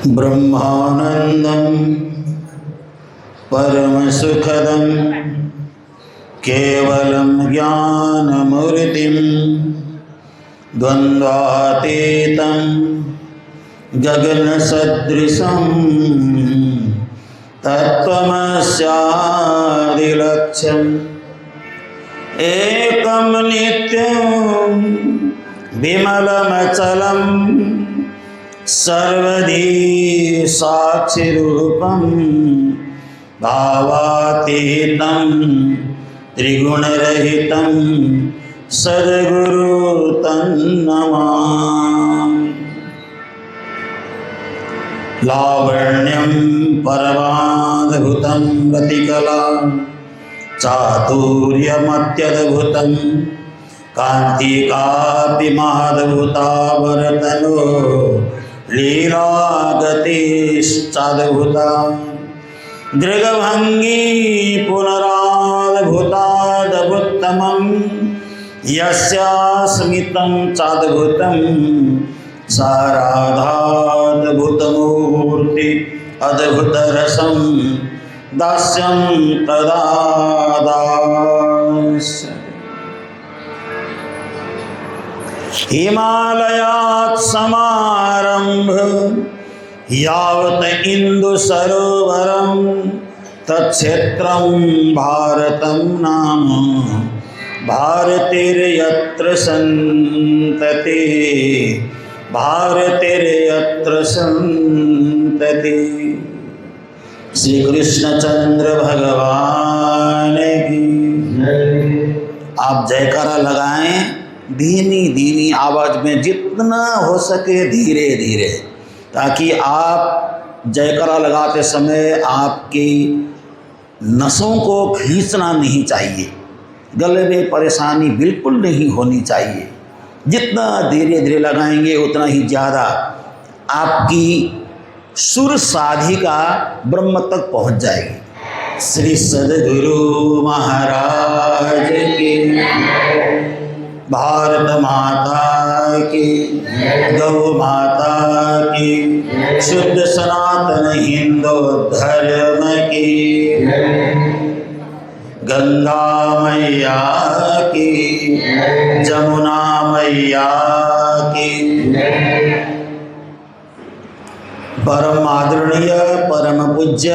ब्रह्मानंदं परमसुखदं केवलं ज्ञानमूर्तिं द्वन्द्वातीतं गगनसदृशं तत्त्वमस्यादिलक्ष्यम् एकं नित्यं विमलमचलं सर्वधी साक्षिरूपं भावातीतं त्रिगुणरहितं सद्गुरु तन्नमामि। लावण्यं परमाद्भुतं रतिकला चातुर्यमत्यद्भुतं कान्तिकापि महाद्भुता वरतनो लीलागतिश्चाद्भुता दृग्भङ्गी पुनराद्भुतादभुत्तमं यस्यास्मितं चाद्भुतं साराधाद्भुतमूर्ति अद्भुतरसं दास्यं तदा दास्यते। हिमालयात् समारम्भ यावत् इन्दुसरोवरं तत्क्षेत्रं भारतं नाम भारतिर्यत्र सन्तति भारतिर्यत्र सन्तति। श्री कृष्णचंद्र भगवान की। आप जयकारा लगाएं धीमी धीमी आवाज में, जितना हो सके धीरे धीरे, ताकि आप जयकारा लगाते समय आपकी नसों को खींचना नहीं चाहिए, गले में परेशानी बिल्कुल नहीं होनी चाहिए। जितना धीरे धीरे लगाएंगे उतना ही ज़्यादा आपकी सुर साधिका ब्रह्म तक पहुंच जाएगी। श्री सद्गुरु महाराज की, भारत माता की, गौ माता की, शुद्ध सनातन हिंदू धर्म की, गंगा मैया की, जमुना मैया की। परम आदरणीय परम पूज्य,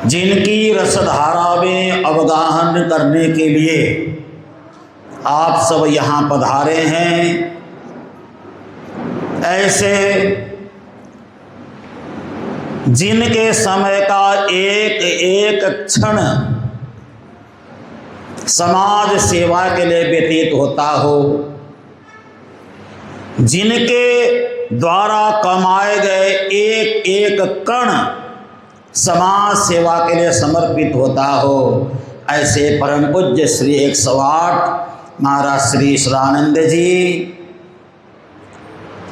जिनकी रसधारा में अवगाहन करने के लिए आप सब यहाँ पधारे हैं, ऐसे जिनके समय का एक एक क्षण समाज सेवा के लिए व्यतीत होता हो, जिनके द्वारा कमाए गए एक एक कण समाज सेवा के लिए समर्पित होता हो, ऐसे परम पूज्य श्री 108 महाराज श्री सदानंद जी,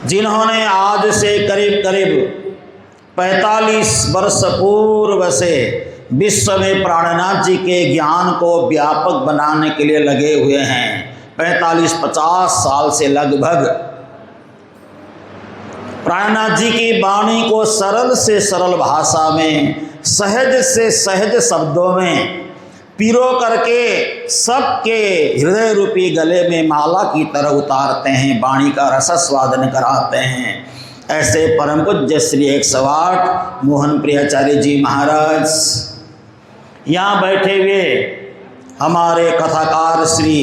जिन्होंने आज से करीब करीब 45 वर्ष पूर्व से विश्व में प्राणनाथ जी के ज्ञान को व्यापक बनाने के लिए लगे हुए हैं। 45-50 साल से लगभग प्राणनाथ जी की वाणी को सरल से सरल भाषा में, सहज से सहज शब्दों में पिरो करके सबके हृदय रूपी गले में माला की तरह उतारते हैं, वाणी का रसस्वादन कराते हैं। ऐसे परम पूज्य श्री 108 मोहन प्रियाचार्य जी महाराज, यहाँ बैठे हुए हमारे कथाकार श्री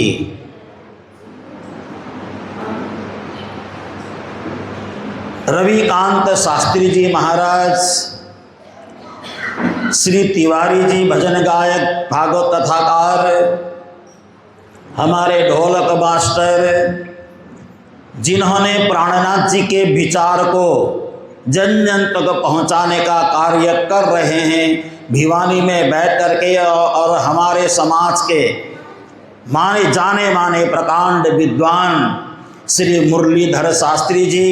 रविकांत शास्त्री जी महाराज, श्री तिवारी जी भजन गायक भागवत कथाकार, हमारे ढोलक मास्टर, जिन्होंने प्राणनाथ जी के विचार को जन जन तक पहुंचाने का कार्य कर रहे हैं, भिवानी में बैठ करके, और हमारे समाज के माने जाने माने प्रकांड विद्वान श्री मुरलीधर शास्त्री जी,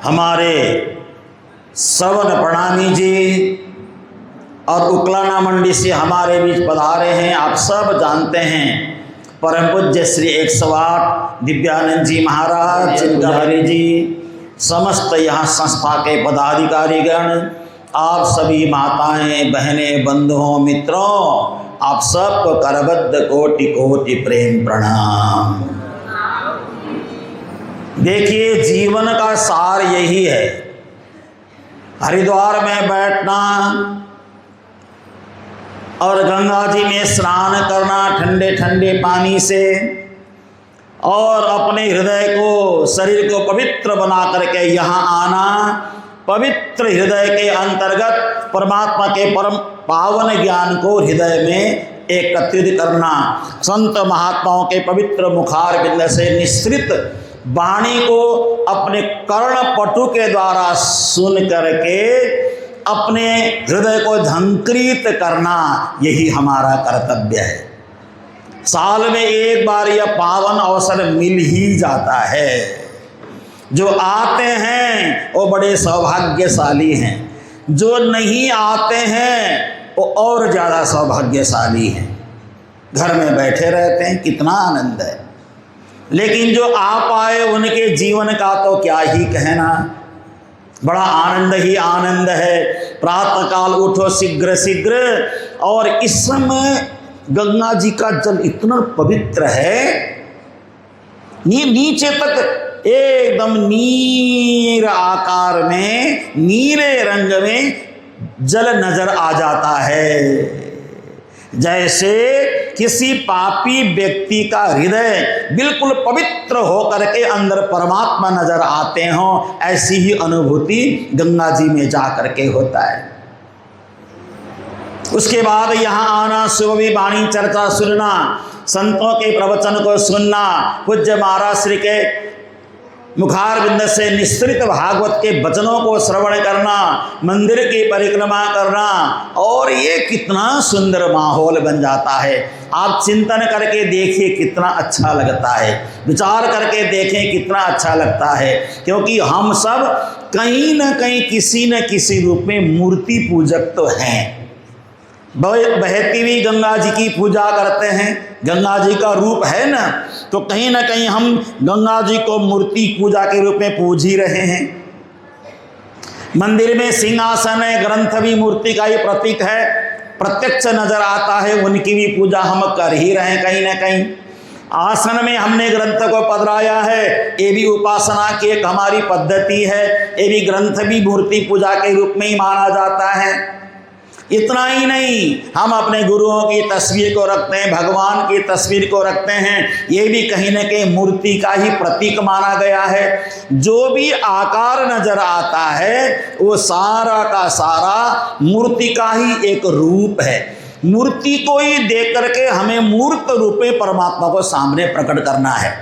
हमारे सवन प्रणामी जी, और उकलाना मंडी से हमारे बीच पधारे हैं। आप सब जानते हैं परम पूज्य श्री 108 दिव्यानंद जी महाराज, चिंताहरी जी, समस्त यहाँ संस्था के पदाधिकारीगण, आप सभी माताएं, बहनें, बंधुओं, मित्रों, आप सबको करबद्ध कोटि कोटि प्रेम प्रणाम। देखिए, जीवन का सार यही है। हरिद्वार में बैठना और गंगा जी में स्नान करना ठंडे ठंडे पानी से, और अपने हृदय को, शरीर को पवित्र बना करके यहाँ आना, पवित्र हृदय के अंतर्गत परमात्मा के परम पावन ज्ञान को हृदय में एकत्रित करना, संत महात्माओं के पवित्र मुखार बिंद से निश्रित वाणी को अपने कर्ण पटु के द्वारा सुन करके अपने हृदय को झंकृत करना, यही हमारा कर्तव्य है। साल में एक बार यह पावन अवसर मिल ही जाता है। जो आते हैं वो बड़े सौभाग्यशाली हैं, जो नहीं आते हैं वो और ज़्यादा सौभाग्यशाली हैं। घर में बैठे रहते हैं, कितना आनंद है, लेकिन जो आ पाए उनके जीवन का तो क्या ही कहना। बड़ा आनंद ही आनंद है। प्रातःकाल उठो शीघ्र शीघ्र, और इस समय गंगा जी का जल इतना पवित्र है, नीचे तक एकदम नीर आकार में, नीले रंग में जल नजर आ जाता है। जैसे किसी पापी व्यक्ति का हृदय बिल्कुल पवित्र होकर के अंदर परमात्मा नजर आते हों, ऐसी ही अनुभूति गंगा जी में जा करके होता है। उसके बाद यहाँ आना, सुबह वाणी चर्चा सुनना, संतों के प्रवचन को सुनना, पूज्य महाराज श्री के मुखार बिंद से निश्रित भागवत के वचनों को श्रवण करना, मंदिर की परिक्रमा करना, और ये कितना सुंदर माहौल बन जाता है। आप चिंतन करके देखिए कितना अच्छा लगता है, विचार करके देखें कितना अच्छा लगता है, क्योंकि हम सब कहीं न कहीं किसी न किसी रूप में मूर्ति पूजक तो हैं। बहती हुई गंगा जी की पूजा करते हैं, गंगा जी का रूप है ना, तो कहीं ना कहीं हम गंगा जी को मूर्ति पूजा के रूप में पूज ही रहे हैं। मंदिर में सिंहासन है, ग्रंथ भी मूर्ति का ही प्रतीक है, प्रत्यक्ष नजर आता है, उनकी भी पूजा हम कर ही रहे हैं कहीं ना कहीं। आसन में हमने ग्रंथ को पधराया है, ये भी उपासना की एक हमारी पद्धति है, ये भी ग्रंथ भी मूर्ति पूजा के रूप में ही माना जाता है। इतना ही नहीं, हम अपने गुरुओं की तस्वीर को रखते हैं, भगवान की तस्वीर को रखते हैं, ये भी कहीं न कहीं मूर्ति का ही प्रतीक माना गया है। जो भी आकार नजर आता है वो सारा का सारा मूर्ति का ही एक रूप है। मूर्ति को ही देख करके हमें मूर्त रूप में परमात्मा को सामने प्रकट करना है।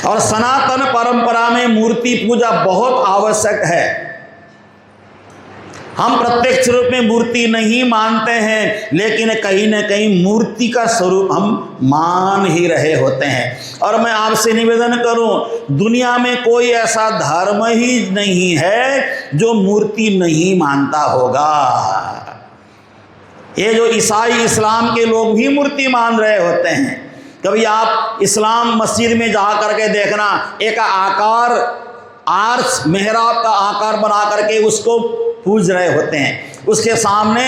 और सनातन परंपरा में मूर्ति पूजा बहुत आवश्यक है। हम प्रत्यक्ष रूप में मूर्ति नहीं मानते हैं, लेकिन कहीं न कहीं मूर्ति का स्वरूप हम मान ही रहे होते हैं। और मैं आपसे निवेदन करूं, दुनिया में कोई ऐसा धर्म ही नहीं है जो मूर्ति नहीं मानता होगा। ये जो ईसाई इस्लाम के लोग भी मूर्ति मान रहे होते हैं। कभी आप इस्लाम मस्जिद में जा करके देखना, एक आकार आर्च मेहराब का आकार बना करके उसको पूज रहे होते हैं, उसके सामने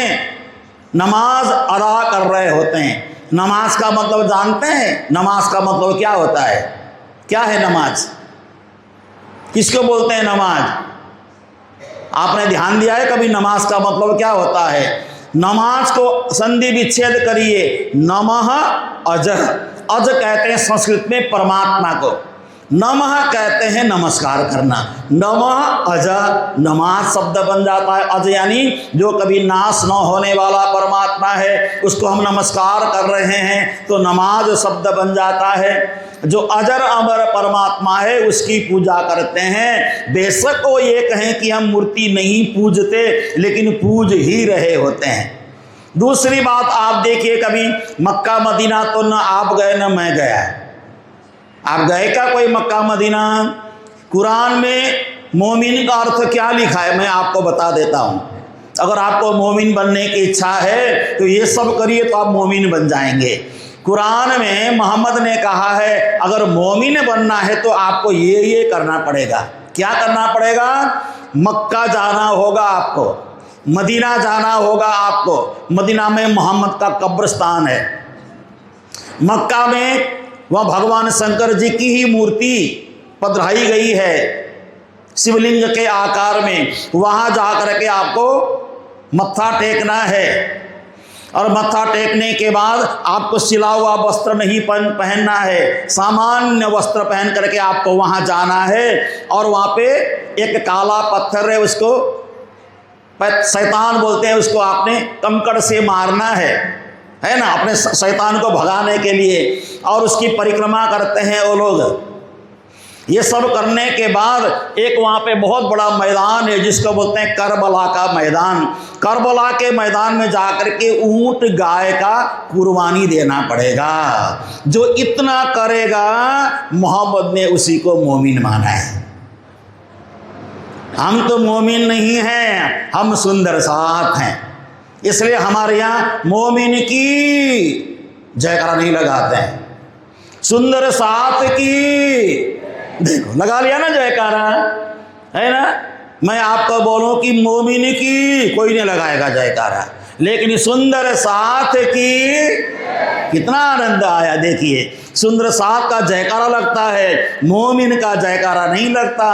नमाज अदा कर रहे होते हैं। नमाज का मतलब जानते हैं? नमाज का मतलब क्या होता है? क्या है नमाज? किसको बोलते हैं नमाज? आपने ध्यान दिया है कभी नमाज का मतलब क्या होता है? नमाज को संधि विच्छेद करिए, नमः अज। अज कहते हैं संस्कृत में परमात्मा को, नमः कहते हैं नमस्कार करना। नमः अज, नमाज शब्द बन जाता है। अज यानी जो कभी नाश न होने वाला परमात्मा है, उसको हम नमस्कार कर रहे हैं तो नमाज शब्द बन जाता है। जो अजर अमर परमात्मा है उसकी पूजा करते हैं। बेशक वो ये कहें कि हम मूर्ति नहीं पूजते, लेकिन पूज ही रहे होते हैं। दूसरी बात आप देखिए, कभी मक्का मदीना तो न आप गए न मैं गया। आप गए क्या कोई मक्का मदीना? कुरान में मोमिन का अर्थ क्या लिखा है मैं आपको बता देता हूँ। अगर आपको मोमिन बनने की इच्छा है तो ये सब करिए तो आप मोमिन बन जाएंगे। कुरान में मोहम्मद ने कहा है अगर मोमिन बनना है तो आपको ये करना पड़ेगा। क्या करना पड़ेगा? मक्का जाना होगा आपको, मदीना जाना होगा आपको। मदीना में मोहम्मद का कब्रिस्तान है। मक्का में वह भगवान शंकर जी की ही मूर्ति पधराई गई है शिवलिंग के आकार में। वहाँ जा कर के आपको मत्था टेकना है और मत्था टेकने के बाद आपको सिला हुआ वस्त्र नहीं पहनना है, सामान्य वस्त्र पहन करके आपको वहाँ जाना है। और वहाँ पे एक काला पत्थर है, उसको शैतान बोलते हैं, उसको आपने कंकड़ से मारना है ना, अपने शैतान को भगाने के लिए। और उसकी परिक्रमा करते हैं वो लोग। ये सब करने के बाद एक वहाँ पे बहुत बड़ा मैदान है जिसको बोलते हैं करबला का मैदान। करबला के मैदान में जाकर के ऊंट गाय का कुर्बानी देना पड़ेगा। जो इतना करेगा मोहम्मद ने उसी को मोमिन माना है। हम तो मोमिन नहीं हैं, हम सुंदर साथ हैं। इसलिए हमारे यहाँ मोमिन की जयकारा नहीं लगाते हैं, सुंदर साथ की देखो लगा लिया ना जयकारा, है ना। मैं आपको बोलूं कि मोमिन की कोई नहीं लगाएगा जयकारा, लेकिन सुंदर साथ की कितना आनंद आया। देखिए सुंदर साथ का जयकारा लगता है, मोमिन का जयकारा नहीं लगता।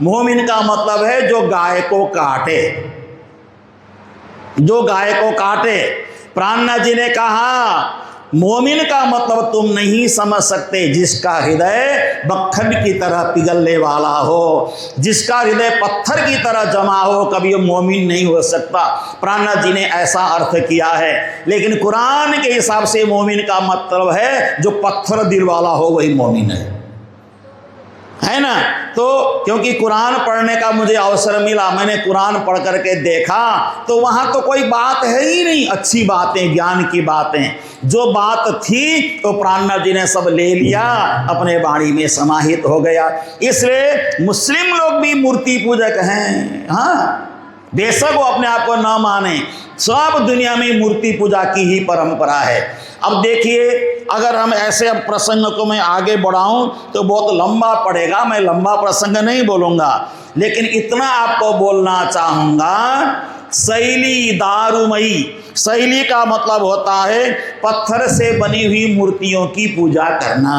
मोमिन का मतलब है जो गाय को काटे, जो गाय को काटे। प्राणनाथ जी ने कहा मोमिन का मतलब तुम नहीं समझ सकते, जिसका हृदय मक्खन की तरह पिघलने वाला हो, जिसका हृदय पत्थर की तरह जमा हो, कभी वो मोमिन नहीं हो सकता। प्राणनाथ जी ने ऐसा अर्थ किया है। लेकिन कुरान के हिसाब से मोमिन का मतलब है जो पत्थर दिल वाला हो वही मोमिन है ना। तो क्योंकि कुरान पढ़ने का मुझे अवसर मिला, मैंने कुरान पढ़ करके देखा तो वहाँ तो कोई बात है ही नहीं, अच्छी बातें, ज्ञान की बातें। जो बात थी तो प्राणनाथ जी ने सब ले लिया, अपने वाणी में समाहित हो गया। इसलिए मुस्लिम लोग भी मूर्ति पूजक हैं। हाँ, बेशक वो अपने आप को ना माने, सब दुनिया में मूर्ति पूजा की ही परंपरा है। अब देखिए अगर हम ऐसे अब प्रसंग को मैं आगे बढ़ाऊं तो बहुत लंबा पड़ेगा, मैं लंबा प्रसंग नहीं बोलूँगा, लेकिन इतना आपको बोलना चाहूँगा। शैली दारुमयी, शैली का मतलब होता है पत्थर से बनी हुई मूर्तियों की पूजा करना।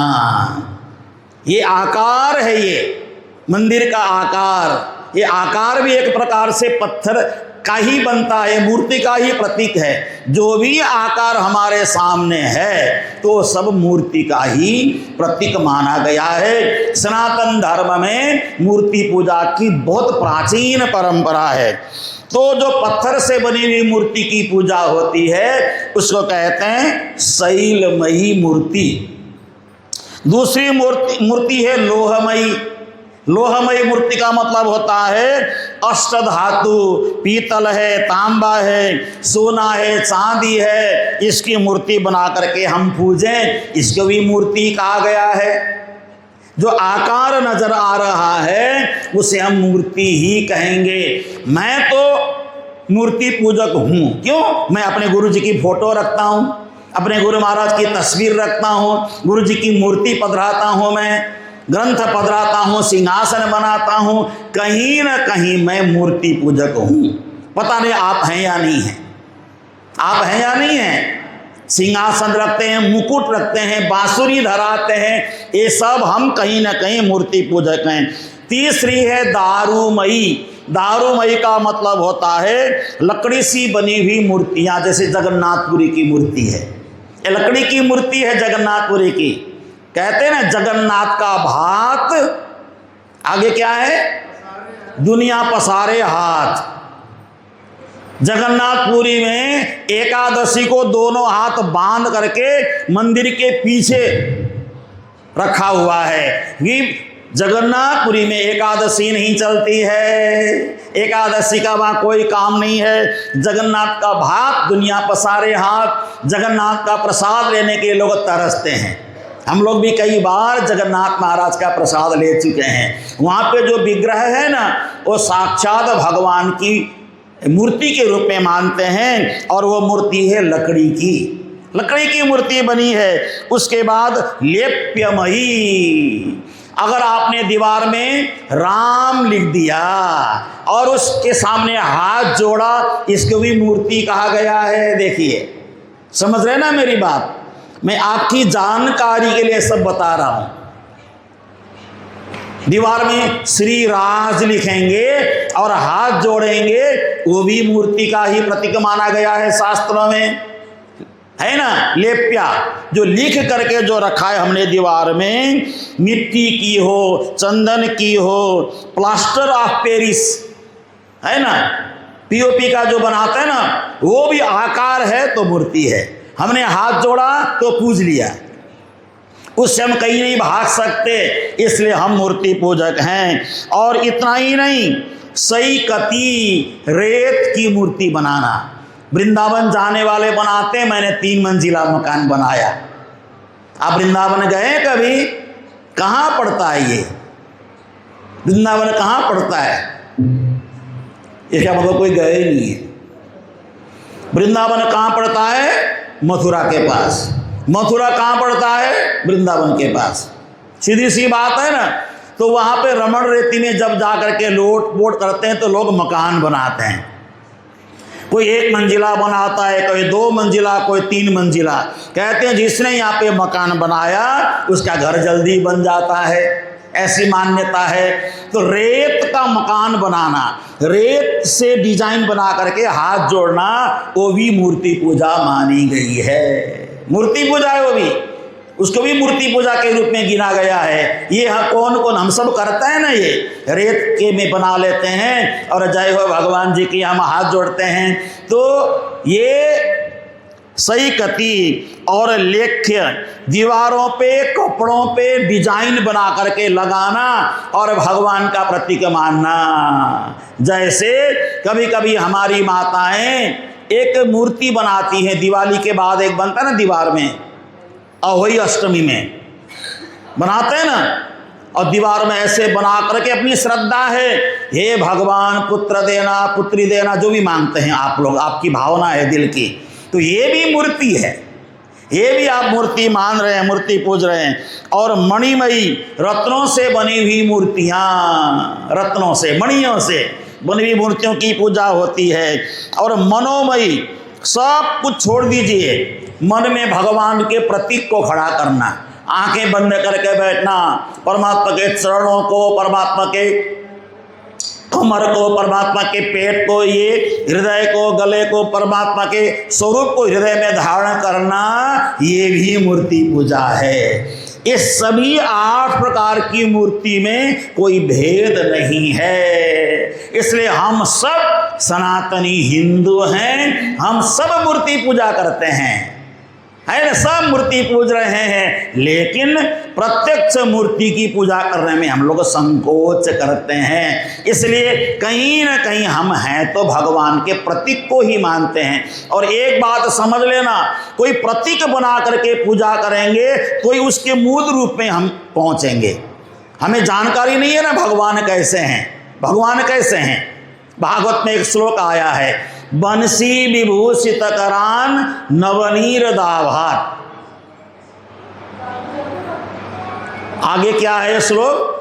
ये आकार है, ये मंदिर का आकार, ये आकार भी एक प्रकार से पत्थर का ही बनता है, मूर्ति का ही प्रतीक है। जो भी आकार हमारे सामने है तो सब मूर्ति का ही प्रतीक माना गया है। सनातन धर्म में मूर्ति पूजा की बहुत प्राचीन परंपरा है। तो जो पत्थर से बनी हुई मूर्ति की पूजा होती है उसको कहते हैं शैलमयी मूर्ति। दूसरी मूर्ति है लोहमयी। लोहमयी मूर्ति का मतलब होता है अष्टधातु, पीतल है, तांबा है, सोना है, चांदी है, इसकी मूर्ति बना करके हम पूजें, इसको भी मूर्ति कहा गया है। जो आकार नजर आ रहा है उसे हम मूर्ति ही कहेंगे। मैं तो मूर्ति पूजक हूँ। क्यों? मैं अपने गुरु जी की फोटो रखता हूँ, अपने गुरु महाराज की तस्वीर रखता हूँ, गुरु जी की मूर्ति पधराता हूँ, मैं ग्रंथ पधराता हूँ, सिंहासन बनाता हूँ। कहीं ना कहीं मैं मूर्ति पूजक हूँ। पता नहीं आप हैं या नहीं हैं, आप हैं या नहीं हैं। सिंहासन रखते हैं, मुकुट रखते हैं, बांसुरी धराते हैं, ये सब हम कहीं ना कहीं मूर्ति पूजक हैं। तीसरी है दारुमयी। दारुमयी का मतलब होता है लकड़ी सी बनी हुई मूर्तियाँ, जैसे जगन्नाथपुरी की मूर्ति है, ये लकड़ी की मूर्ति है जगन्नाथपुरी की। कहते हैं ना जगन्नाथ का भात, आगे क्या है, दुनिया पसारे हाथ। जगन्नाथपुरी में एकादशी को दोनों हाथ बांध करके मंदिर के पीछे रखा हुआ है कि जगन्नाथपुरी में एकादशी नहीं चलती है, एकादशी का वहाँ कोई काम नहीं है। जगन्नाथ का भात, दुनिया पसारे हाथ, जगन्नाथ का प्रसाद लेने के लोग तरसते हैं। हम लोग भी कई बार जगन्नाथ महाराज का प्रसाद ले चुके हैं। वहाँ पे जो विग्रह है ना वो साक्षात भगवान की मूर्ति के रूप में मानते हैं, और वो मूर्ति है लकड़ी की। लकड़ी की मूर्ति बनी है। उसके बाद लेप्यमयी, अगर आपने दीवार में राम लिख दिया और उसके सामने हाथ जोड़ा, इसको भी मूर्ति कहा गया है। देखिए, समझ रहे ना मेरी बात? मैं आपकी जानकारी के लिए सब बता रहा हूं। दीवार में श्री राज लिखेंगे और हाथ जोड़ेंगे, वो भी मूर्ति का ही प्रतीक माना गया है शास्त्रों में, है ना। लेप्या, जो लिख करके जो रखा है हमने दीवार में, मिट्टी की हो, चंदन की हो, प्लास्टर ऑफ पेरिस, है ना, पीओपी का जो बनाते हैं ना, वो भी आकार है तो मूर्ति है। हमने हाथ जोड़ा तो पूज लिया, उससे हम कहीं नहीं भाग सकते, इसलिए हम मूर्ति पूजक हैं। और इतना ही नहीं, सई कती, रेत की मूर्ति बनाना। वृंदावन जाने वाले बनाते हैं, मैंने 3 मंजिला मकान बनाया। आप वृंदावन गए कभी? कहाँ पड़ता है ये? वृंदावन कहाँ पड़ता है? इसका मतलब कोई गए नहीं है। वृंदावन कहाँ पड़ता है? मथुरा के पास। मथुरा कहाँ पड़ता है? वृंदावन के पास। सीधी सी बात है ना। तो वहाँ पे रमण रेती में जब जा करके लोट पोट करते हैं तो लोग मकान बनाते हैं। कोई 1 मंजिला बनाता है, कोई 2 मंजिला, कोई 3 मंजिला। कहते हैं जिसने यहाँ पे मकान बनाया उसका घर जल्दी बन जाता है, ऐसी मान्यता है। तो रेत का मकान बनाना, रेत से डिजाइन बना करके हाथ जोड़ना, वो भी मूर्ति पूजा मानी गई है। मूर्ति पूजा है वो भी, उसको भी मूर्ति पूजा के रूप में गिना गया है। ये कौन कौन हम सब करते हैं ना, ये रेत के में बना लेते हैं और जय हो भगवान जी की हम हाथ जोड़ते हैं। तो ये सही कती और लेख्य, दीवारों पे कपड़ों पे डिजाइन बना करके लगाना और भगवान का प्रतीक मानना। जैसे कभी कभी हमारी माताएं एक मूर्ति बनाती हैं, दिवाली के बाद एक बनता है ना दीवार में, अहोई अष्टमी में बनाते हैं ना, और दीवार में ऐसे बना करके अपनी श्रद्धा है, हे भगवान पुत्र देना, पुत्री देना, जो भी मांगते हैं आप लोग, आपकी भावना है दिल की, तो ये भी मूर्ति है, ये भी आप मूर्ति मान रहे हैं, मूर्ति पूज रहे हैं। और मणिमयी, रत्नों से बनी हुई मूर्तियाँ, रत्नों से, मणियों से बनी हुई मूर्तियों की पूजा होती है। और मनोमयी, सब कुछ छोड़ दीजिए, मन में भगवान के प्रतीक को खड़ा करना, आंखें बंद करके बैठना, परमात्मा के चरणों को, परमात्मा के कमर को, परमात्मा के पेट को, ये हृदय को, गले को, परमात्मा के स्वरूप को हृदय में धारण करना, ये भी मूर्ति पूजा है। इस सभी 8 प्रकार की मूर्ति में कोई भेद नहीं है। इसलिए हम सब सनातनी हिंदू हैं, हम सब मूर्ति पूजा करते हैं, है ना, सब मूर्ति पूज रहे हैं, लेकिन प्रत्यक्ष मूर्ति की पूजा करने में हम लोग संकोच करते हैं। इसलिए कहीं ना कहीं हम हैं तो भगवान के प्रतीक को ही मानते हैं। और एक बात समझ लेना, कोई प्रतीक बना करके पूजा करेंगे तो ही उसके मूल रूप में हम पहुंचेंगे। हमें जानकारी नहीं है ना भगवान कैसे हैं, भगवान कैसे हैं। भागवत में एक श्लोक आया है, बंसी विभूषित करान नवनीर दाभार। आगे क्या है श्लोक?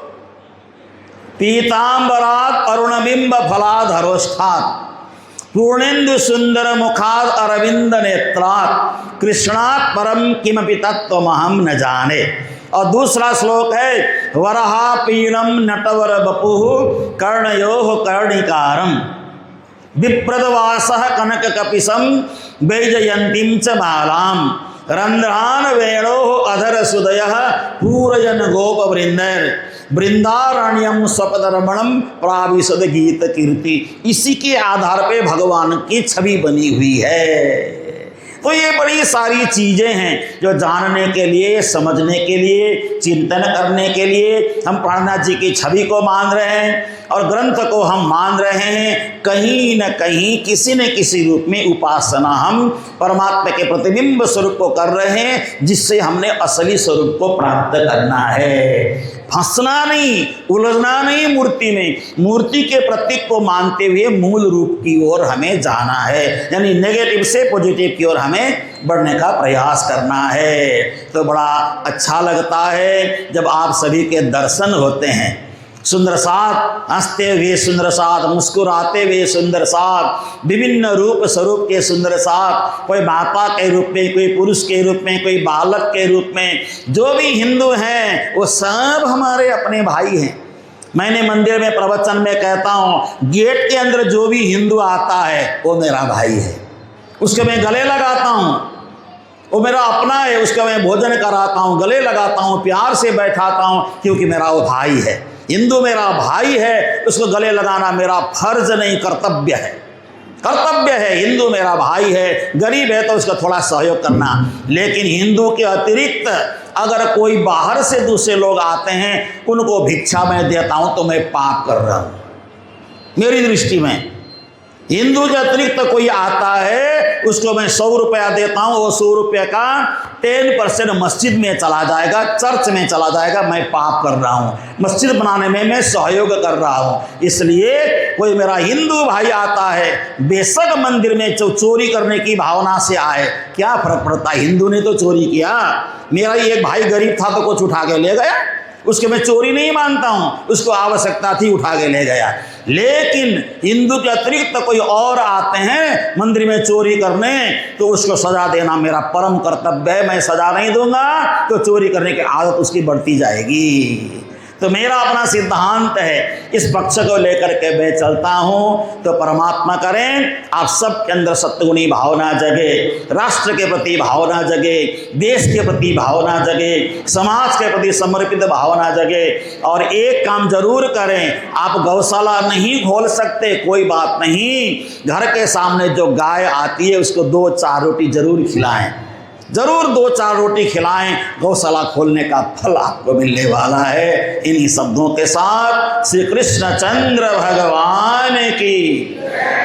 पीतांबरात अरुणबिंब फलाधरोष्ठात् पूर्णेन्दु सुंदर मुखाद अरविंद नेत्रात् कृष्णात् परम किमपि तत्त्वमहं न जाने। और दूसरा श्लोक है, वरहा पीणम नटवर बपुः कर्णयोः कर्णिकारम विप्रदवासः कनक कपिशं वैजयंतीं च मालां रंध्रान वेणोः अधर सुदयः पूरयन् गोप वृंदैर् वृंदारण्यम स्वपदरमणम प्राविशद गीत कीर्ति। इसी के आधार पे भगवान की छवि बनी हुई है। तो ये बड़ी सारी चीज़ें हैं जो जानने के लिए, समझने के लिए, चिंतन करने के लिए हम प्राणनाथ जी की छवि को मान रहे हैं और ग्रंथ को हम मान रहे हैं। कहीं न कहीं किसी न किसी रूप में उपासना हम परमात्मा के प्रतिबिंब स्वरूप को कर रहे हैं, जिससे हमने असली स्वरूप को प्राप्त करना है। फंसना नहीं, उलझना नहीं मूर्ति में। मूर्ति के प्रतीक को मानते हुए मूल रूप की ओर हमें जाना है, यानी नेगेटिव से पॉजिटिव की ओर हमें बढ़ने का प्रयास करना है। तो बड़ा अच्छा लगता है जब आप सभी के दर्शन होते हैं। सुंदर साथ हंसते हुए सुंदर साथ, मुस्कुराते हुए सुंदर साथ, विभिन्न रूप स्वरूप के सुंदर साथ, कोई माता के रूप में, कोई पुरुष के रूप में, कोई बालक के रूप में, जो भी हिंदू हैं वो सब हमारे अपने भाई हैं। मैंने मंदिर में प्रवचन में कहता हूँ, गेट के अंदर जो भी हिंदू आता है वो मेरा भाई है, उसके मैं गले लगाता हूँ, वो मेरा अपना है, उसका मैं भोजन कराता हूँ, गले लगाता हूँ, प्यार से बैठाता हूँ, क्योंकि मेरा वो भाई है। हिंदू मेरा भाई है, उसको गले लगाना मेरा फर्ज नहीं, कर्तव्य है। कर्तव्य है, हिंदू मेरा भाई है, गरीब है तो उसका थोड़ा सहयोग करना। लेकिन हिंदू के अतिरिक्त अगर कोई बाहर से दूसरे लोग आते हैं, उनको भिक्षा मैं देता हूँ तो मैं पाप कर रहा हूँ मेरी दृष्टि में। हिंदू के अतिरिक्त कोई आता है, उसको मैं 100 रुपया देता हूँ, वो 100 रुपये का 10% मस्जिद में चला जाएगा, चर्च में चला जाएगा, मैं पाप कर रहा हूँ। मस्जिद बनाने में मैं सहयोग कर रहा हूँ। इसलिए कोई मेरा हिंदू भाई आता है, बेशक मंदिर में चोरी करने की भावना से आए, क्या फर्क पड़ता है, हिंदू ने तो चोरी किया। मेरा ही एक भाई गरीब था तो कुछ उठा के ले गया, उसके मैं चोरी नहीं मानता हूँ, उसको आवश्यकता थी उठा के ले गया। लेकिन हिंदू के अतिरिक्त कोई और आते हैं मंदिर में चोरी करने, तो उसको सजा देना मेरा परम कर्तव्य है। मैं सजा नहीं दूंगा तो चोरी करने की आदत उसकी बढ़ती जाएगी। तो मेरा अपना सिद्धांत है, इस पक्ष को लेकर के मैं चलता हूँ। तो परमात्मा करें आप सबके अंदर सत्गुणी भावना जगे, राष्ट्र के प्रति भावना जगे, देश के प्रति भावना जगे, समाज के प्रति समर्पित भावना जगे। और एक काम जरूर करें, आप गौशाला नहीं खोल सकते, कोई बात नहीं, घर के सामने जो गाय आती है उसको 2-4 रोटी जरूर खिलाएं, जरूर 2-4 रोटी खिलाएं। गौशाला खोलने का फल आपको मिलने वाला है। इन्हीं शब्दों के साथ श्री कृष्णचंद्र भगवान की,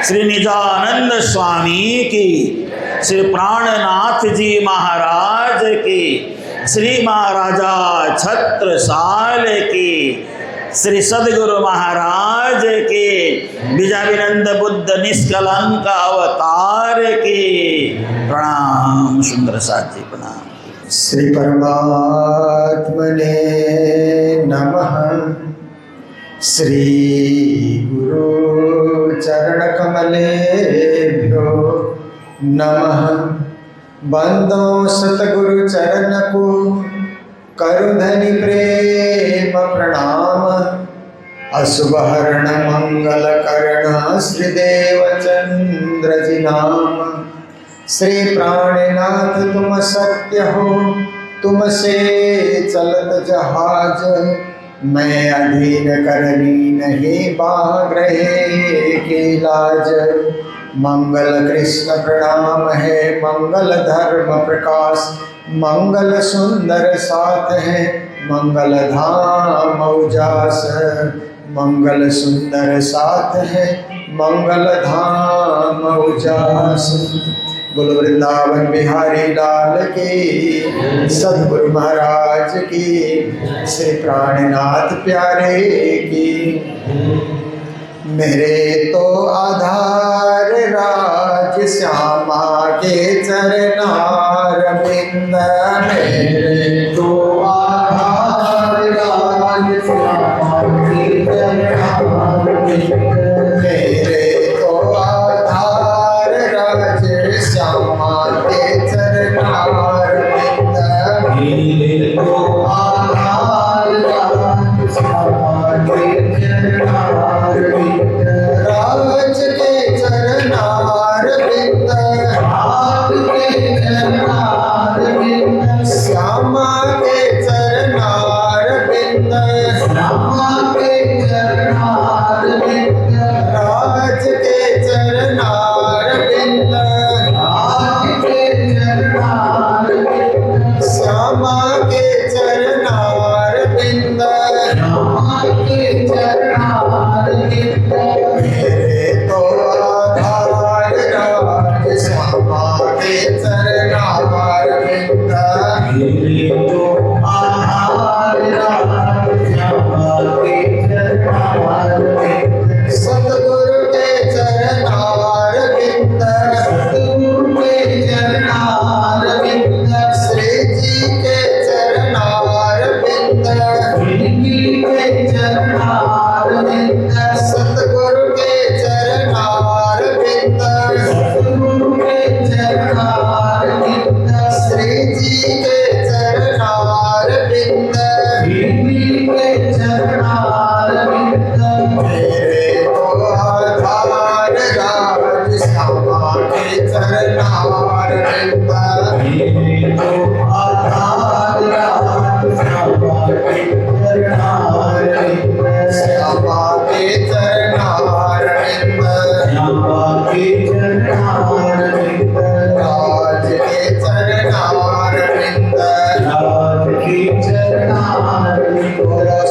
श्री निजानंद स्वामी की, श्री प्राणनाथ जी महाराज की, श्री महाराजा छत्रसाल की, श्री सदगुरु महाराज के, विजयानंद बुद्ध निष्कलंक अवतार की प्रणाम। सुंदर साथ जी प्रणाम। श्री परमात्मने नमः। श्री गुरु चरण कमलेभ्यो नमः। बंदो सतगुरु चरण को करुधनि प्रेम प्रणाम। अशुभहरण मंगल कर्ण श्रीदेव चंद्र जी नाम। श्री प्राणनाथ तुम सत्य हो, तुमसे चलत जहाज। मैं अधीन करनी नहीं बाग्रहे की लाज। मंगल कृष्ण प्रणाम है, मंगल धर्म प्रकाश, मंगल सुंदर साथ है, मंगल धाम उजास। मंगल सुंदर साथ है, मंगल धाम उजास। बोलो वृंदावन बिहारी लाल की, सदगुरु महाराज की, श्री प्राणनाथ प्यारे की। मेरे तो आधार राज श्यामा के चरनार बिंद। मेरे तो आधार राज श्यामा के चरनार बिंद। मेरे तो आधार राज श्यामा के चरनार बिंद। मेरे तो आधार राज श्यामा के चरनार बिंद। राज के चरनार बिंद, राज के चरनार बिंद। श्यामा के चरनार बिंद, श्यामा के चरनार बिंद। राज के चरनार बिंद, राज के चरनार बिंद। श्यामा के चरनार बिंद, श्यामा के चरनार बिंद।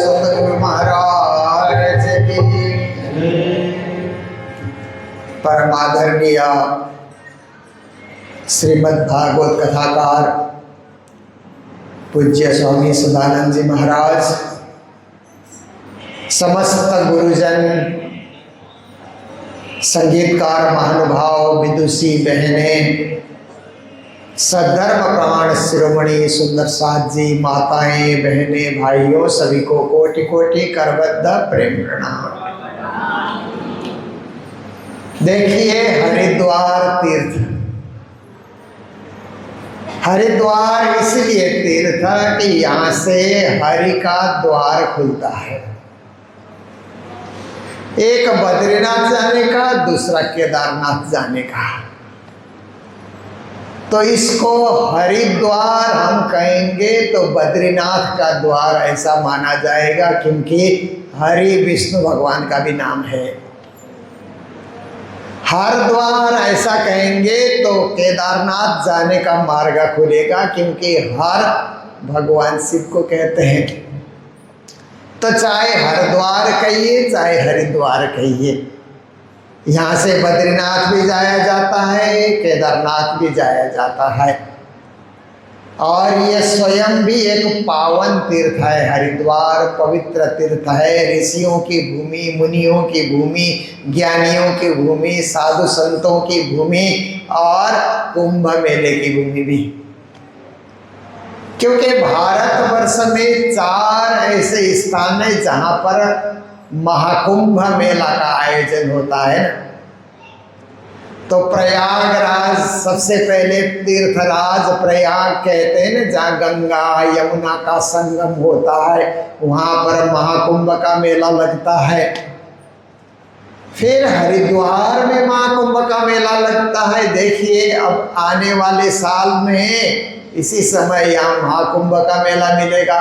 सतगुरु महाराज की। परम आदरणीय श्रीमद् भागवत कथाकार पूज्य स्वामी सदानंद जी महाराज, समस्त गुरुजन, संगीतकार महानुभाव, विदुषी बहनें, सद्धर्म प्राण शिरोमणि सुंदर साथ जी, माताएं, बहनें, भाइयों, सभी को कोटि कोटि करबद्ध प्रेम प्रणाम। देखिए, हरिद्वार तीर्थ, हरिद्वार इसलिए तीर्थ कि यहाँ से हरि का द्वार खुलता है। एक बद्रीनाथ जाने का, दूसरा केदारनाथ जाने का। तो इसको हरिद्वार हम कहेंगे तो बद्रीनाथ का द्वार ऐसा माना जाएगा, क्योंकि हरि विष्णु भगवान का भी नाम है। हरद्वार ऐसा कहेंगे तो केदारनाथ जाने का मार्ग खुलेगा, क्योंकि हर भगवान शिव को कहते हैं। तो चाहे हरिद्वार कहिए चाहे हरिद्वार कहिए, यहाँ से बद्रीनाथ भी जाया जाता है, केदारनाथ भी जाया जाता है। और ये स्वयं भी एक पावन तीर्थ है। हरिद्वार पवित्र तीर्थ है, ऋषियों की भूमि, मुनियों की भूमि, ज्ञानियों की भूमि, साधु संतों की भूमि और कुंभ मेले की भूमि भी। क्योंकि भारतवर्ष में 4 ऐसे स्थान है जहाँ पर महाकुंभ मेला का आयोजन होता है ना। तो प्रयागराज सबसे पहले तीर्थराज प्रयाग कहते हैं ना, जहाँ गंगा यमुना का संगम होता है, वहाँ पर महाकुंभ का मेला लगता है। फिर हरिद्वार में महाकुंभ का मेला लगता है। देखिए, अब आने वाले साल में इसी समय यहाँ महाकुंभ का मेला मिलेगा।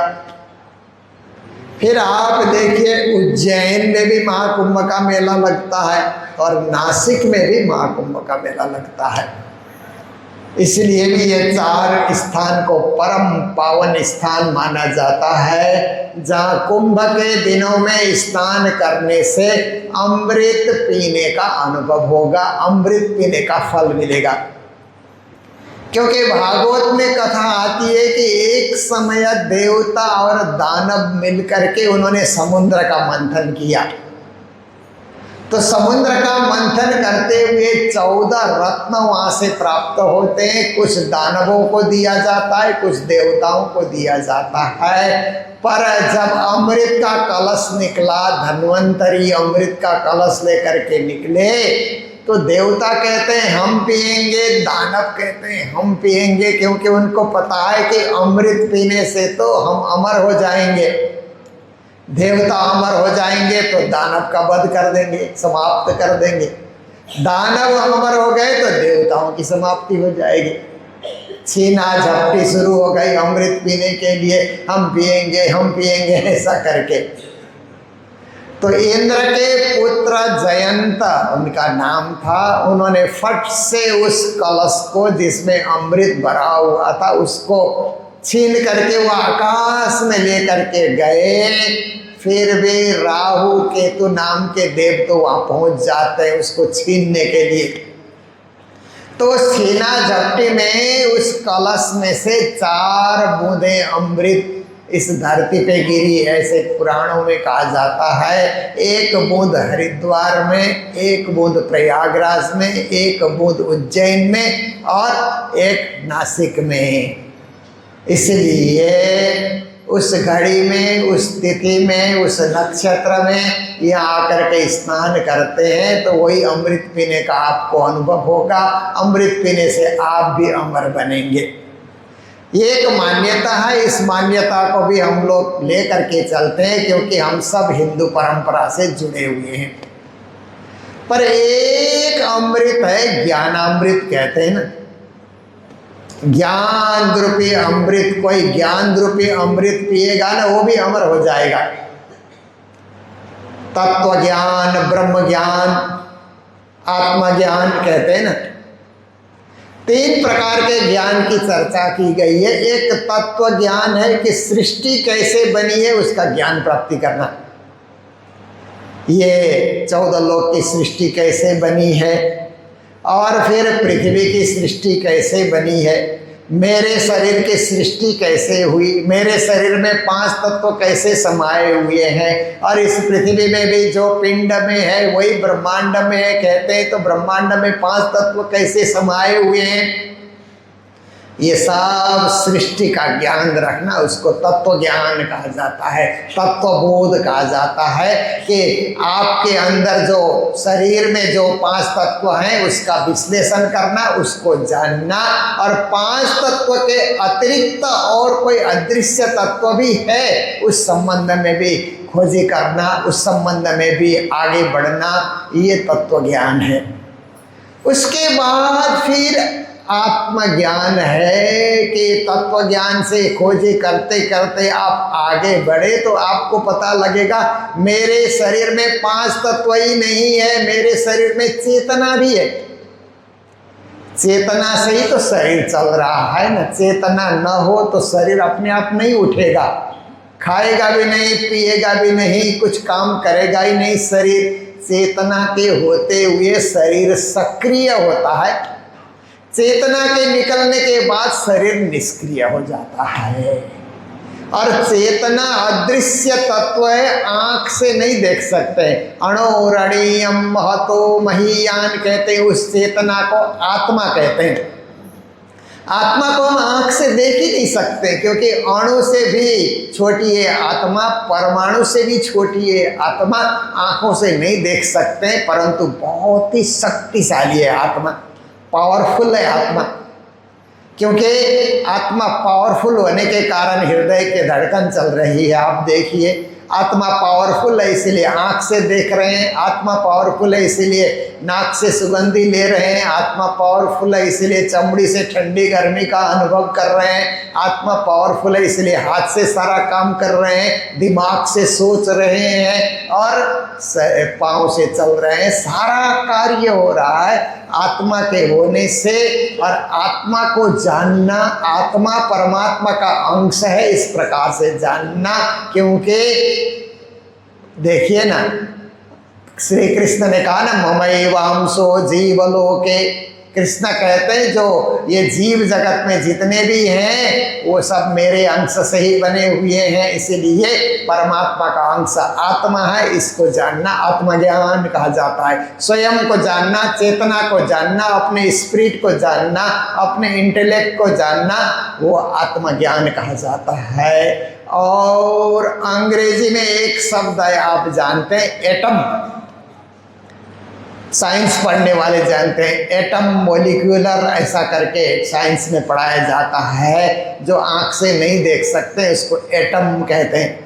फिर आप देखिए, उज्जैन में भी महाकुंभ का मेला लगता है और नासिक में भी महाकुंभ का मेला लगता है। इसलिए भी ये 4 स्थान को परम पावन स्थान माना जाता है, जहाँ कुंभ के दिनों में स्नान करने से अमृत पीने का अनुभव होगा, अमृत पीने का फल मिलेगा। क्योंकि भागवत में कथा आती है कि एक समय देवता और दानव मिलकर के उन्होंने समुद्र का मंथन किया। तो समुद्र का मंथन करते हुए 14 रत्न वहाँ से प्राप्त होते हैं। कुछ दानवों को दिया जाता है, कुछ देवताओं को दिया जाता है। पर जब अमृत का कलश निकला, धन्वंतरी अमृत का कलश लेकर के निकले, तो देवता कहते हैं हम पिएंगे, दानव कहते हैं हम पिएंगे, क्योंकि उनको पता है कि अमृत पीने से तो हम अमर हो जाएंगे। देवता अमर हो जाएंगे तो दानव का वध कर देंगे, समाप्त कर देंगे। दानव अमर हो गए तो देवताओं की समाप्ति हो जाएगी। छीना झपटी शुरू हो गई अमृत पीने के लिए, हम पिएंगे ऐसा करके। तो इंद्र के पुत्र जयंत उनका नाम था। उन्होंने फट से उस कलश को जिसमें अमृत भरा हुआ था उसको छीन करके वो आकाश में लेकर के गए। फिर भी राहु केतु नाम के देव तो वहाँ पहुँच जाते हैं उसको छीनने के लिए। तो छीना झपटी में उस कलश में से 4 बूंदें अमृत इस धरती पे गिरी, ऐसे पुराणों में कहा जाता है। 1 बूंद हरिद्वार में, 1 बूंद प्रयागराज में, 1 बूंद उज्जैन में और 1 नासिक में। इसलिए उस घड़ी में, उस तिथि में, उस नक्षत्र में यहाँ आकर के स्नान करते हैं तो वही अमृत पीने का आपको अनुभव होगा। अमृत पीने से आप भी अमर बनेंगे। ये एक मान्यता है। इस मान्यता को भी हम लोग ले करके चलते हैं, क्योंकि हम सब हिंदू परंपरा से जुड़े हुए हैं। पर एक अमृत है, ज्ञानामृत कहते हैं ना, ज्ञान रूपी अमृत। कोई ज्ञान रूपी अमृत पिएगा ना, वो भी अमर हो जाएगा। तत्व ज्ञान, ब्रह्म ज्ञान, आत्मा ज्ञान कहते हैं ना। तीन प्रकार के ज्ञान की चर्चा की गई है। एक तत्व ज्ञान है कि सृष्टि कैसे बनी है उसका ज्ञान प्राप्ति करना, ये 14 लोक की सृष्टि कैसे बनी है, और फिर पृथ्वी की सृष्टि कैसे बनी है, मेरे शरीर की सृष्टि कैसे हुई, मेरे शरीर में 5 तत्व कैसे समाये हुए हैं, और इस पृथ्वी में भी जो पिंड में है वही ब्रह्मांड में है कहते हैं, तो ब्रह्मांड में 5 तत्व कैसे समाये हुए हैं, ये सब सृष्टि का ज्ञान रखना उसको तत्व ज्ञान कहा जाता है, तत्वबोध कहा जाता है। कि आपके अंदर जो शरीर में जो 5 तत्व हैं उसका विश्लेषण करना, उसको जानना, और 5 तत्व के अतिरिक्त और कोई अदृश्य तत्व भी है उस संबंध में भी खोजी करना, उस संबंध में भी आगे बढ़ना, ये तत्व ज्ञान है। उसके बाद फिर आत्मज्ञान है कि तत्व ज्ञान से खोजी करते करते आप आगे बढ़े तो आपको पता लगेगा मेरे शरीर में 5 तत्व ही नहीं है, मेरे शरीर में चेतना भी है। चेतना से ही तो शरीर चल रहा है ना, चेतना न हो तो शरीर अपने आप नहीं उठेगा, खाएगा भी नहीं, पिएगा भी नहीं, कुछ काम करेगा ही नहीं शरीर। चेतना के होते हुए शरीर सक्रिय होता है, चेतना के निकलने के बाद शरीर निष्क्रिय हो जाता है। और चेतना अदृश्य तत्व है, आंख से नहीं देख सकते। अणोरणीयम महतो महीयान कहते हैं उस चेतना को, आत्मा कहते हैं। आत्मा को हम आंख से देख ही नहीं सकते क्योंकि अणु से भी छोटी है आत्मा, परमाणु से भी छोटी है आत्मा, आंखों से नहीं देख सकते, परंतु बहुत ही शक्तिशाली है आत्मा, पावरफुल है आत्मा। क्योंकि आत्मा पावरफुल होने के कारण हृदय के धड़कन चल रही है। आप देखिए आत्मा पावरफुल है इसलिए आँख से देख रहे हैं, आत्मा पावरफुल है इसीलिए नाक से सुगंधी ले रहे हैं, आत्मा पावरफुल है इसलिए चमड़ी से ठंडी गर्मी का अनुभव कर रहे हैं, आत्मा पावरफुल है इसलिए हाथ से सारा काम कर रहे हैं, दिमाग से सोच रहे हैं और पाँव से चल रहे हैं। सारा कार्य हो रहा है आत्मा के होने से। और आत्मा को जानना, आत्मा परमात्मा का अंश है इस प्रकार से जानना। क्योंकि देखिए ना, श्री कृष्ण ने कहा ना ममैवांशो जीवलोके, कृष्ण कहते हैं जो ये जीव जगत में जितने भी हैं वो सब मेरे अंश से ही बने हुए हैं, इसीलिए परमात्मा का अंश आत्मा है। इसको जानना आत्मज्ञान कहा जाता है। स्वयं को जानना, चेतना को जानना, अपने स्पिरिट को जानना, अपने इंटेलेक्ट को जानना, वो आत्मज्ञान कहा जाता है। और अंग्रेजी में एक शब्द है आप जानते हैं, एटम। साइंस पढ़ने वाले जानते हैं एटम, मॉलिक्यूलर ऐसा करके साइंस में पढ़ाया जाता है। जो आँख से नहीं देख सकते उसको एटम कहते हैं।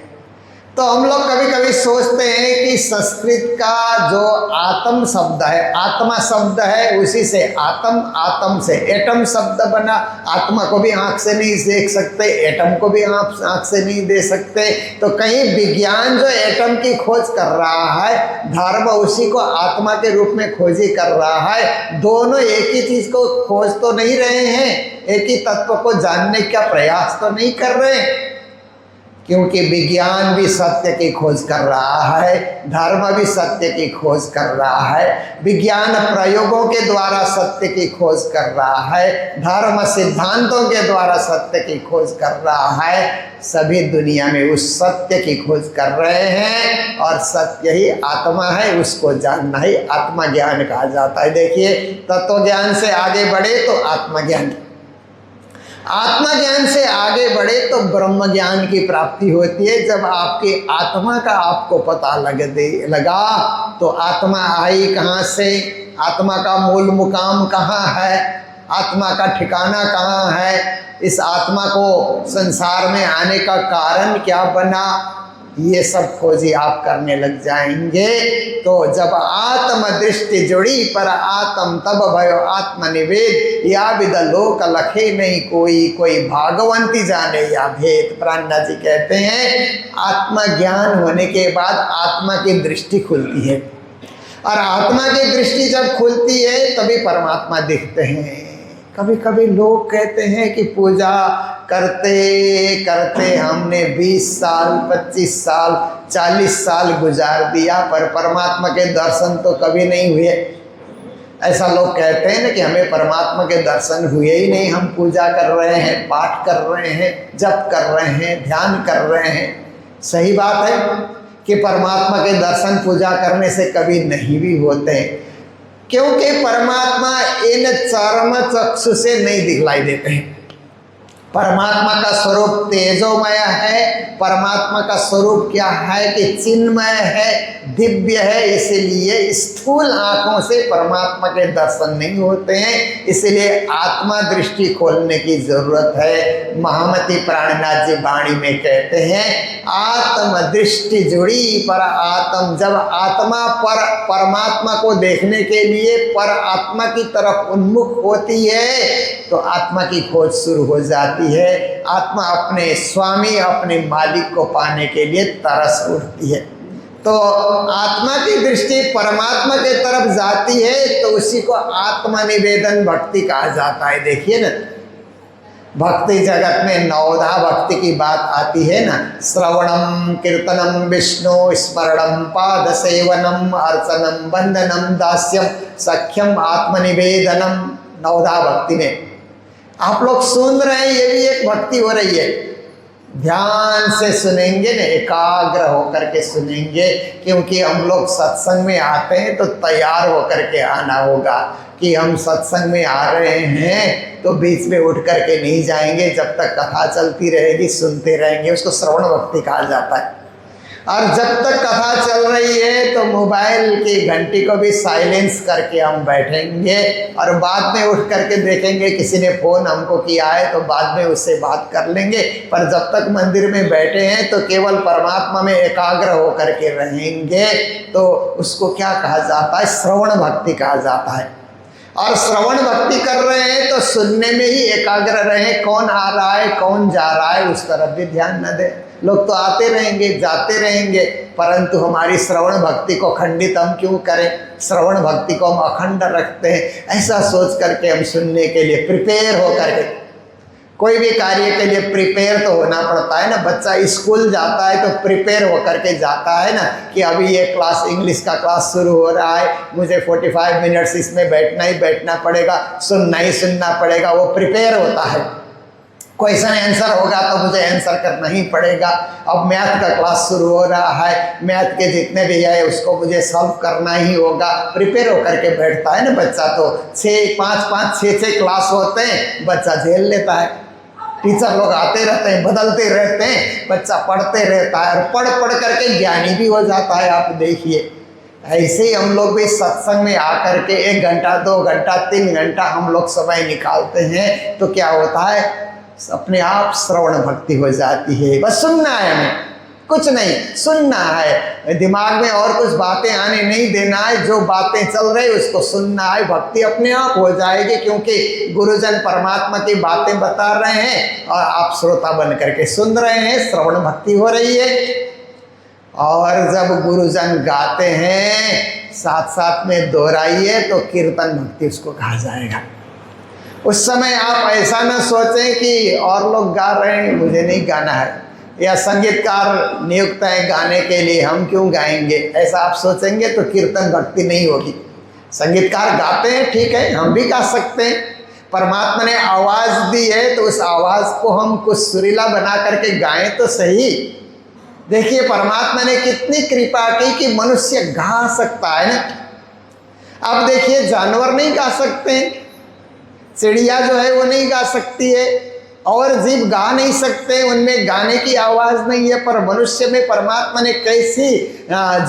तो हम लोग कभी कभी सोचते हैं कि संस्कृत का जो आत्म शब्द है, आत्मा शब्द है, उसी से आत्म, आत्म से एटम शब्द बना। आत्मा को भी आँख से नहीं देख सकते, एटम को भी आँख से नहीं दे सकते। तो कहीं विज्ञान जो एटम की खोज कर रहा है, धर्म उसी को आत्मा के रूप में खोजी कर रहा है। दोनों एक ही चीज़ को खोज तो नहीं रहे हैं, एक ही तत्व को जानने का प्रयास तो नहीं कर रहे हैं। क्योंकि विज्ञान भी सत्य की खोज कर रहा है, धर्म भी सत्य की खोज कर रहा है। विज्ञान प्रयोगों के द्वारा सत्य की खोज कर रहा है, धर्म सिद्धांतों के द्वारा सत्य की खोज कर रहा है। सभी दुनिया में उस सत्य की खोज कर रहे हैं और सत्य ही आत्मा है, उसको जानना ही आत्मज्ञान कहा जाता है। देखिए तत्व ज्ञान से आगे बढ़े तो आत्मज्ञान, आत्मज्ञान से आगे बढ़े तो ब्रह्म ज्ञान की प्राप्ति होती है। जब आपकी आत्मा का आपको पता लगा तो आत्मा आई कहाँ से, आत्मा का मूल मुकाम कहाँ है, आत्मा का ठिकाना कहाँ है, इस आत्मा को संसार में आने का कारण क्या बना, ये सब खोजी आप करने लग जाएंगे। तो जब आत्म दृष्टि जुड़ी पर आत्म तब भयो आत्मनिवेद, या विद लोक लखे नहीं कोई, कोई भागवंती जाने या भेद। प्राणनाथ जी कहते हैं आत्मज्ञान होने के बाद आत्मा की दृष्टि खुलती है, और आत्मा की दृष्टि जब खुलती है तभी परमात्मा दिखते हैं। कभी कभी लोग कहते हैं कि पूजा करते करते हमने 20 साल 25 साल 40 साल गुजार दिया पर परमात्मा के दर्शन तो कभी नहीं हुए। ऐसा लोग कहते हैं ना कि हमें परमात्मा के दर्शन हुए ही नहीं, हम पूजा कर रहे हैं, पाठ कर रहे हैं, जप कर रहे हैं, ध्यान कर रहे हैं। सही बात है कि परमात्मा के दर्शन पूजा करने से कभी नहीं भी होते हैं, क्योंकि परमात्मा इन चर्म चक्षु से नहीं दिखलाई देते हैं। परमात्मा का स्वरूप तेजोमय है, परमात्मा का स्वरूप क्या है कि चिन्मय है, दिव्य है, इसलिए स्थूल आंखों से परमात्मा के दर्शन नहीं होते हैं, इसलिए आत्मा दृष्टि खोलने की जरूरत है। महामती प्राणनाथ जी वाणी में कहते हैं आत्म दृष्टि जुड़ी पर आत्म, जब आत्मा पर परमात्मा को देखने के लिए पर आत्मा की तरफ उन्मुख होती है तो आत्मा की खोज शुरू हो जाती है। आत्मा अपने स्वामी अपने मालिक को पाने के लिए तरस उठती है। तो आत्मा की दृष्टि परमात्मा के तरफ जाती है तो उसी को आत्मनिवेदन भक्ति कहा जाता है। देखिए ना, भक्ति जगत में नवधा भक्ति की बात आती है ना, श्रवणम कीर्तनम विष्णु स्मरणम पाद सेवनम अर्चनम वंदनम दास्यम सख्यम आत्मनिवेदनम। नवधा भक्ति में आप लोग सुन रहे हैं, ये भी एक भक्ति हो रही है। ध्यान से सुनेंगे ना, एकाग्र होकर के सुनेंगे, क्योंकि हम लोग सत्संग में आते हैं तो तैयार होकर के आना होगा कि हम सत्संग में आ रहे हैं तो बीच में उठ करके नहीं जाएंगे, जब तक कथा चलती रहेगी सुनते रहेंगे, उसको श्रवण भक्ति कहा जाता है। और जब तक कथा चल रही है तो मोबाइल की घंटी को भी साइलेंस करके हम बैठेंगे और बाद में उठ करके देखेंगे किसी ने फ़ोन हमको किया है तो बाद में उससे बात कर लेंगे, पर जब तक मंदिर में बैठे हैं तो केवल परमात्मा में एकाग्र होकर के रहेंगे। तो उसको क्या कहा जाता है? श्रवण भक्ति कहा जाता है। और श्रवण भक्ति कर रहे हैं तो सुनने में ही एकाग्र रहें, कौन आ रहा है कौन जा रहा है उस तरफ भी ध्यान न दें। लोग तो आते रहेंगे जाते रहेंगे, परंतु हमारी श्रवण भक्ति को खंडित हम क्यों करें? श्रवण भक्ति को हम अखंड रखते हैं, ऐसा सोच करके हम सुनने के लिए प्रिपेयर होकर के, कोई भी कार्य के लिए प्रिपेयर तो होना पड़ता है ना। बच्चा स्कूल जाता है तो प्रिपेयर होकर के जाता है ना कि अभी ये क्लास इंग्लिश का क्लास शुरू हो रहा है, मुझे 45 मिनट्स इसमें बैठना ही बैठना पड़ेगा, सुनना ही सुनना पड़ेगा, वो प्रिपेयर होता है। क्वेश्चन आंसर होगा तो मुझे आंसर करना ही पड़ेगा। अब मैथ का क्लास शुरू हो रहा है, मैथ के जितने भी है उसको मुझे सॉल्व करना ही होगा, प्रिपेयर होकर के बैठता है ना बच्चा। तो 5-5 6 क्लास होते हैं, बच्चा झेल लेता है। टीचर लोग आते रहते हैं बदलते रहते हैं, बच्चा पढ़ते रहता है और पढ़ पढ़ करके ज्ञानी भी हो जाता है। आप देखिए ऐसे ही हम लोग भी सत्संग में आकर के 1 घंटा 2 घंटा 3 घंटा हम लोग समय निकालते हैं तो क्या होता है? अपने आप श्रवण भक्ति हो जाती है। बस सुनना है, हमें कुछ नहीं, सुनना है, दिमाग में और कुछ बातें आने नहीं देना है, जो बातें चल रही उसको सुनना है, भक्ति अपने आप हो जाएगी। क्योंकि गुरुजन परमात्मा की बातें बता रहे हैं और आप श्रोता बन करके सुन रहे हैं, श्रवण भक्ति हो रही है। और जब गुरुजन गाते हैं साथ साथ में दोहराइए तो कीर्तन भक्ति उसको कहा जाएगा। उस समय आप ऐसा न सोचें कि और लोग गा रहे हैं मुझे नहीं गाना है, या संगीतकार नियुक्त है गाने के लिए हम क्यों गाएंगे, ऐसा आप सोचेंगे तो कीर्तन भक्ति नहीं होगी। संगीतकार गाते हैं, ठीक है, हम भी गा सकते हैं। परमात्मा ने आवाज़ दी है तो उस आवाज़ को हम कुछ सुरीला बना करके गाएं तो सही। देखिए परमात्मा ने कितनी कृपा की कि मनुष्य गा सकता है ना। अब देखिए जानवर नहीं गा सकते, चिड़िया जो है वो नहीं गा सकती है, और जीव गा नहीं सकते, उनमें गाने की आवाज़ नहीं है। पर मनुष्य में परमात्मा ने कैसी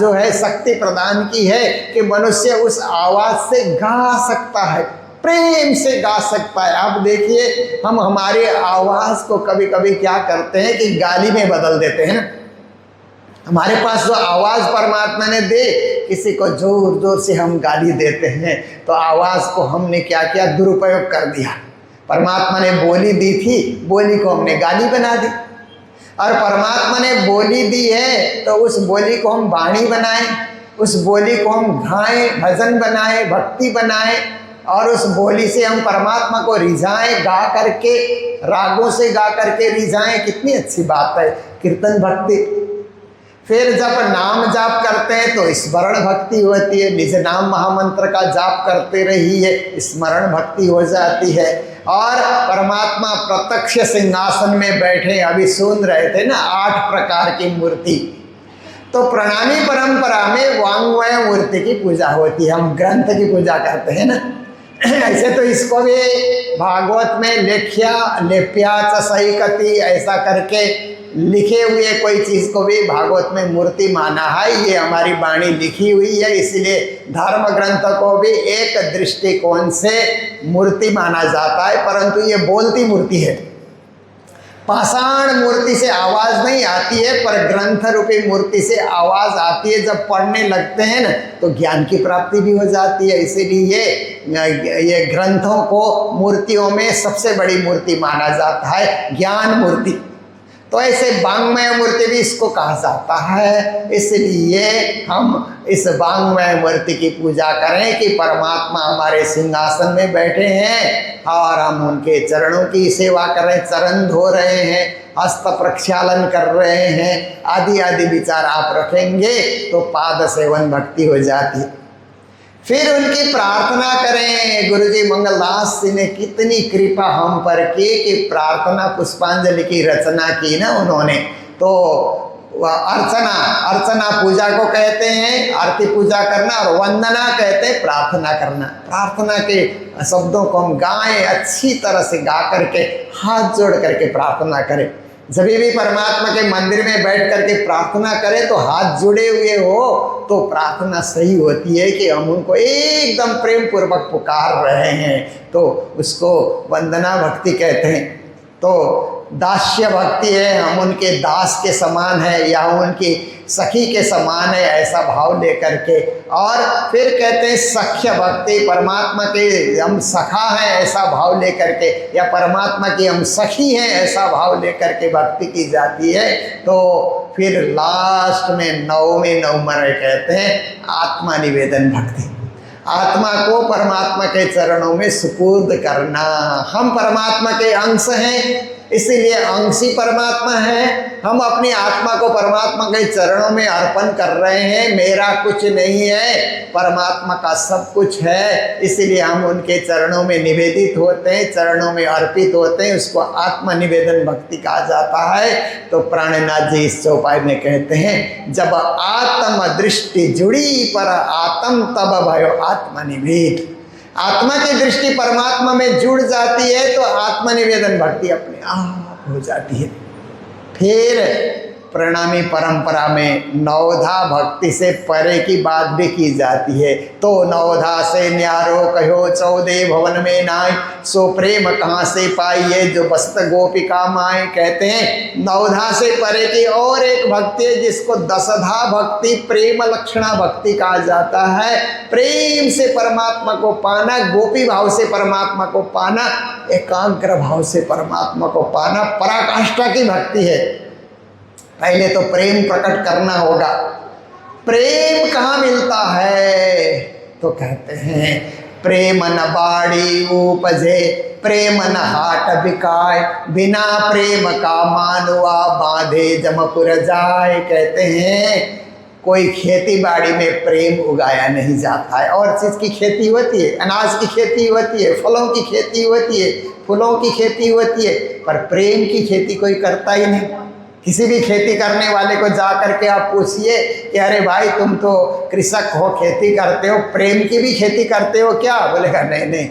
जो है शक्ति प्रदान की है कि मनुष्य उस आवाज़ से गा सकता है, प्रेम से गा सकता है। आप देखिए हम हमारी आवाज़ को कभी कभी क्या करते हैं कि गाली में बदल देते हैं ना। हमारे पास जो आवाज़ परमात्मा ने दे, किसी को जोर जोर से हम गाली देते हैं तो आवाज़ को हमने क्या किया? दुरुपयोग कर दिया। परमात्मा ने बोली दी थी, बोली को हमने गाली बना दी। और परमात्मा ने बोली दी है तो उस बोली को हम वाणी बनाएं, उस बोली को हम गाएं, भजन बनाएं, भक्ति बनाएं, और उस बोली से हम परमात्मा को रिझाएं, गा करके, रागों से गा करके रिझाएं, कितनी अच्छी बात है कीर्तन भक्ति। फिर जब नाम जाप करते हैं तो स्मरण भक्ति होती है, निज नाम महामंत्र का जाप करते रहिए, स्मरण भक्ति हो जाती है। और परमात्मा प्रत्यक्ष सिंहासन में बैठे, अभी सुन रहे थे ना 8 प्रकार की मूर्ति, तो प्रणामी परंपरा में वांग्मय मूर्ति की पूजा होती है, हम ग्रंथ की पूजा करते हैं ना। ऐसे तो इसको भी भागवत में लेप्या च सही कति ऐसा करके लिखे हुए कोई चीज़ को भी भागवत में मूर्ति माना है। ये हमारी वाणी लिखी हुई है, इसलिए धर्म ग्रंथ को भी एक दृष्टिकोण से मूर्ति माना जाता है, परंतु ये बोलती मूर्ति है। पाषाण मूर्ति से आवाज़ नहीं आती है, पर ग्रंथ रूपी मूर्ति से आवाज़ आती है। जब पढ़ने लगते हैं ना तो ज्ञान की प्राप्ति भी हो जाती है। इसीलिए ये ग्रंथों को मूर्तियों में सबसे बड़ी मूर्ति माना जाता है, ज्ञान मूर्ति। तो ऐसे वांग्मय मूर्ति भी इसको कहा जाता है। इसलिए हम इस वांग्मय मूर्ति की पूजा करें कि परमात्मा हमारे सिंहासन में बैठे हैं और हम उनके चरणों की सेवा करें, चरण धो रहे हैं, हस्त प्रक्षालन कर रहे हैं, आदि आदि विचार आप रखेंगे तो पाद सेवन भक्ति हो जाती है। फिर उनकी प्रार्थना करें। गुरुजी मंगलदास जी ने कितनी कृपा हम पर की कि प्रार्थना पुष्पांजलि की रचना की ना उन्होंने। तो अर्चना पूजा को कहते हैं, आरती पूजा करना, और वंदना कहते हैं प्रार्थना करना। प्रार्थना के शब्दों को हम गाएं, अच्छी तरह से गा करके हाथ जोड़ करके प्रार्थना करें। जब भी परमात्मा के मंदिर में बैठ करके प्रार्थना करें तो हाथ जुड़े हुए हो तो प्रार्थना सही होती है कि हम उनको एकदम प्रेम पूर्वक पुकार रहे हैं, तो उसको वंदना भक्ति कहते हैं। तो दास्य भक्ति है, हम उनके दास के समान है या उनकी सखी के समान है, ऐसा भाव लेकर के। और फिर कहते हैं सख्य भक्ति, परमात्मा के हम सखा हैं ऐसा भाव लेकर के, या परमात्मा की हम सखी हैं ऐसा भाव लेकर के भक्ति की जाती है। तो फिर लास्ट में 9वें नंबर कहते हैं आत्मा निवेदन भक्ति। आत्मा को परमात्मा के चरणों में सुपुर्द करना। हम परमात्मा के अंश हैं, इसीलिए अंशी परमात्मा है। हम अपनी आत्मा को परमात्मा के चरणों में अर्पण कर रहे हैं। मेरा कुछ नहीं है, परमात्मा का सब कुछ है, इसलिए हम उनके चरणों में निवेदित होते हैं, चरणों में अर्पित होते हैं। उसको आत्मा निवेदन भक्ति कहा जाता है। तो प्राणनाथ जी इस चौपाई में कहते हैं, जब आत्म दृष्टि जुड़ी पर आत्म तब भयो आत्मनिवेद। आत्मा की दृष्टि परमात्मा में जुड़ जाती है तो आत्मनिवेदन भक्ति अपने आप हो जाती है। फिर प्रणामी परंपरा में नवधा भक्ति से परे की बात भी की जाती है। तो नवधा से न्यारो कहो 14 भवन में नाय, सो प्रेम कहाँ से पाइए जो बसत गोपिका माए। कहते हैं नवधा से परे की और एक भक्ति है जिसको दशधा भक्ति, प्रेम लक्षणा भक्ति कहा जाता है। प्रेम से परमात्मा को पाना, गोपी भाव से परमात्मा को पाना, एकाग्र भाव से परमात्मा को पाना, पराकाष्ठा की भक्ति है। पहले तो प्रेम प्रकट करना होगा। प्रेम कहाँ मिलता है? तो कहते हैं प्रेम न बाड़ी उपजे, प्रेम न हाट बिकाय, बिना प्रेम का मानवा बांधे जमपुर जाए। कहते हैं कोई खेती बाड़ी में प्रेम उगाया नहीं जाता है। और चीज़ की खेती होती है, अनाज की खेती होती है, फलों की खेती होती है, फूलों की खेती होती है, पर प्रेम की खेती कोई करता ही नहीं। किसी भी खेती करने वाले को जा करके आप पूछिए कि अरे भाई तुम तो कृषक हो, खेती करते हो, प्रेम की भी खेती करते हो क्या? बोलेगा नहीं नहीं,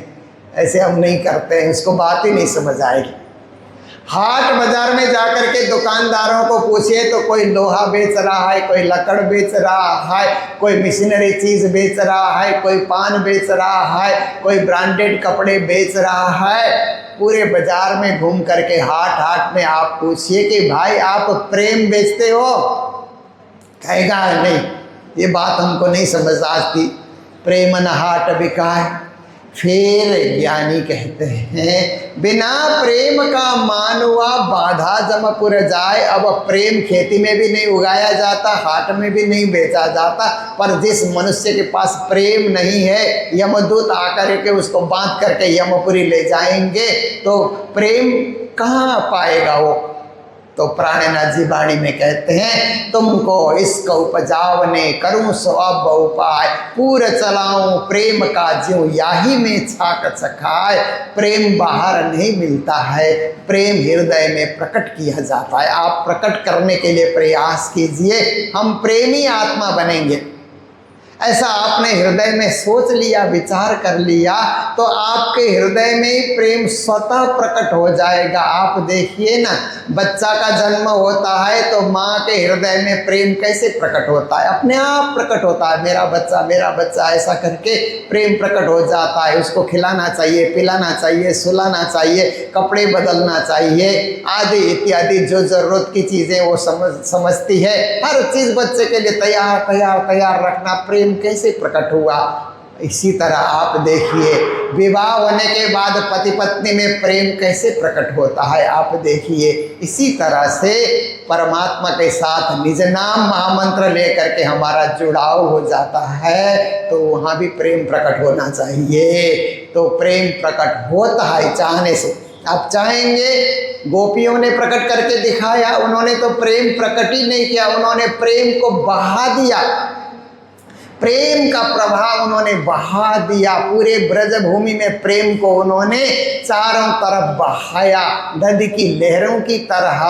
ऐसे हम नहीं करते हैं। उसको बात ही नहीं समझ आएगी। हाट बाजार में जा कर के दुकानदारों को पूछिए तो कोई लोहा बेच रहा है, कोई लकड़ बेच रहा है, कोई मशीनरी चीज़ बेच रहा है, कोई पान बेच रहा है, कोई ब्रांडेड कपड़े बेच रहा है। पूरे बाजार में घूम करके हाट हाट में आप पूछिए कि भाई आप प्रेम बेचते हो? कहेगा नहीं, ये बात हमको नहीं समझ आती। प्रेम न हाट बिकाय। फिर ज्ञानी कहते हैं बिना प्रेम का मानवा बाधा जमपुर जाए। अब प्रेम खेती में भी नहीं उगाया जाता, हाट में भी नहीं बेचा जाता, पर जिस मनुष्य के पास प्रेम नहीं है, यमदूत आकर के उसको बांध करके यमपुरी ले जाएंगे, तो प्रेम कहाँ पाएगा वो। तो प्राणनाथ जी वाणी में कहते हैं तुमको इसको उपजावने करूं सो अब उपाय, पूर चलाऊं प्रेम का ज्यों याही में छाक चखाए। प्रेम बाहर नहीं मिलता है, प्रेम हृदय में प्रकट किया जाता है। आप प्रकट करने के लिए प्रयास कीजिए, हम प्रेमी आत्मा बनेंगे। ऐसा आपने हृदय में सोच लिया, विचार कर लिया, तो आपके हृदय में प्रेम स्वतः प्रकट हो जाएगा। आप देखिए ना, बच्चा का जन्म होता है तो माँ के हृदय में प्रेम कैसे प्रकट होता है, अपने आप प्रकट होता है। मेरा बच्चा ऐसा करके प्रेम प्रकट हो जाता है। उसको खिलाना चाहिए, पिलाना चाहिए, सुलाना चाहिए, कपड़े बदलना चाहिए, आदि इत्यादि जो ज़रूरत की चीज़ें वो समझती है। हर चीज़ बच्चे के लिए तैयार रखना प्रेम कैसे प्रकट हुआ। इसी तरह आप देखिए विवाह होने के बाद पति पत्नी में प्रेम कैसे प्रकट होता है, आप देखिए। इसी तरह से परमात्मा के साथ निज नाम महामंत्र लेकर के हमारा जुड़ाव हो जाता है, तो वहाँ भी प्रेम प्रकट होना चाहिए। तो प्रेम प्रकट होता है चाहने से। आप चाहेंगे, गोपियों ने प्रकट करके दिखाया, उन्होंने तो प्रेम प्रकट ही नहीं किया, उन्होंने प्रेम को बहा दिया, प्रेम का प्रभाव उन्होंने बहा दिया। पूरे ब्रज भूमि में प्रेम को उन्होंने चारों तरफ बहाया, नदी की लहरों की तरह।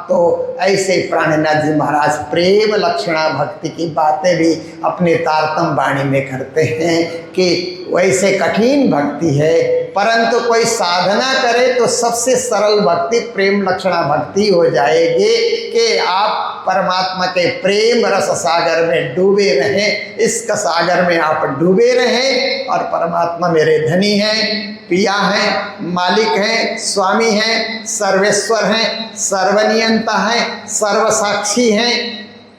तो ऐसे प्राणनाथ जी महाराज प्रेम लक्षणा भक्ति की बातें भी अपने तारतम वाणी में करते हैं कि वैसे कठिन भक्ति है, परंतु कोई साधना करे तो सबसे सरल भक्ति प्रेम लक्षणा भक्ति हो जाएगी कि आप परमात्मा के प्रेम रस सागर में डूबे रहें, इस सागर में आप डूबे रहें। और परमात्मा मेरे धनी हैं, पिया हैं, मालिक हैं, स्वामी हैं, सर्वेश्वर हैं, सर्वनियंता हैं, सर्वसाक्षी हैं,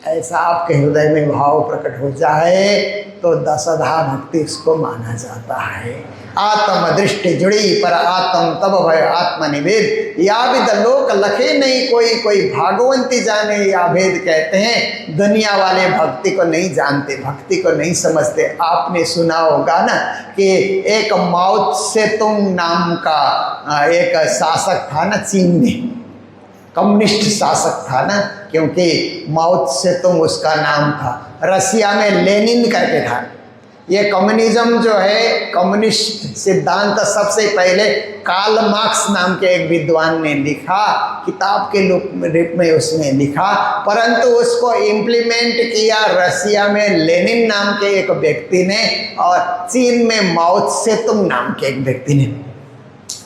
ऐसा आपके हृदय में भाव प्रकट हो जाए तो दशधा भक्ति उसको माना जाता है। आत्म दृष्टि जुड़ी पर आत्म तब भय आत्मनिवेद, या विद लोक लखे नहीं कोई भागवंती जाने या भेद। कहते हैं दुनिया वाले भक्ति को नहीं जानते, भक्ति को नहीं समझते। आपने सुना होगा ना कि एक माओ से तुंग नाम का एक शासक था ना चीन में, कम्युनिस्ट शासक था ना, क्योंकि माओ से तुंग उसका नाम था। रसिया में लेनिन करके था। ये कम्युनिज्म जो है, कम्युनिस्ट सिद्धांत सबसे पहले कार्ल मार्क्स नाम के एक विद्वान ने लिखा, किताब के रूप में उसने लिखा, परंतु उसको इम्प्लीमेंट किया रसिया में लेनिन नाम के एक व्यक्ति ने और चीन में माओ त्से तुंग नाम के एक व्यक्ति ने।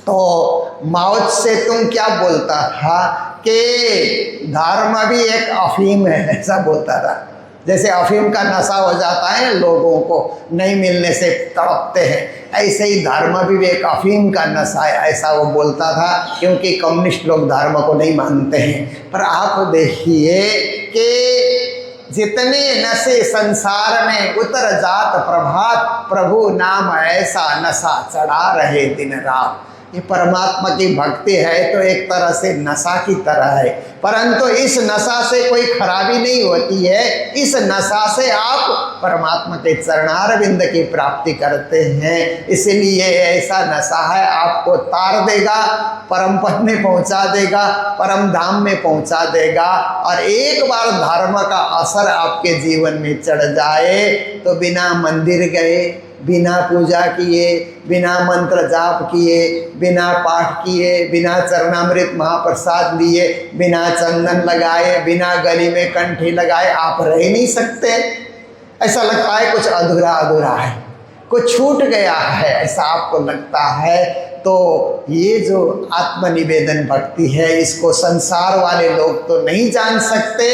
तो माओ त्से तुंग क्या बोलता था कि धर्म भी एक अफीम है, ऐसा बोलता था। जैसे अफीम का नशा हो जाता है, लोगों को नहीं मिलने से तड़पते हैं, ऐसे ही धर्म भी एक अफीम का नशा है, ऐसा वो बोलता था। क्योंकि कम्युनिस्ट लोग धर्म को नहीं मानते हैं। पर आप देखिए कि जितने नशे संसार में उतर जात प्रभात, प्रभु नाम ऐसा नशा चढ़ा रहे दिन रात। ये परमात्मा की भक्ति है तो एक तरह से नशा की तरह है, परंतु इस नशा से कोई खराबी नहीं होती है। इस नशा से आप परमात्मा के चरणारविंद की प्राप्ति करते हैं। इसलिए ऐसा नशा है, आपको तार देगा, परम पद में पहुंचा देगा, परम धाम में पहुंचा देगा। और एक बार धर्म का असर आपके जीवन में चढ़ जाए तो बिना मंदिर गए, बिना पूजा किए, बिना मंत्र जाप किए, बिना पाठ किए, बिना चरणामृत महाप्रसाद लिए, बिना चंदन लगाए, बिना गले में कंठी लगाए आप रह नहीं सकते। ऐसा लगता है कुछ अधूरा अधूरा है, कुछ छूट गया है, ऐसा आपको लगता है। तो ये जो आत्मनिवेदन भक्ति है, इसको संसार वाले लोग तो नहीं जान सकते,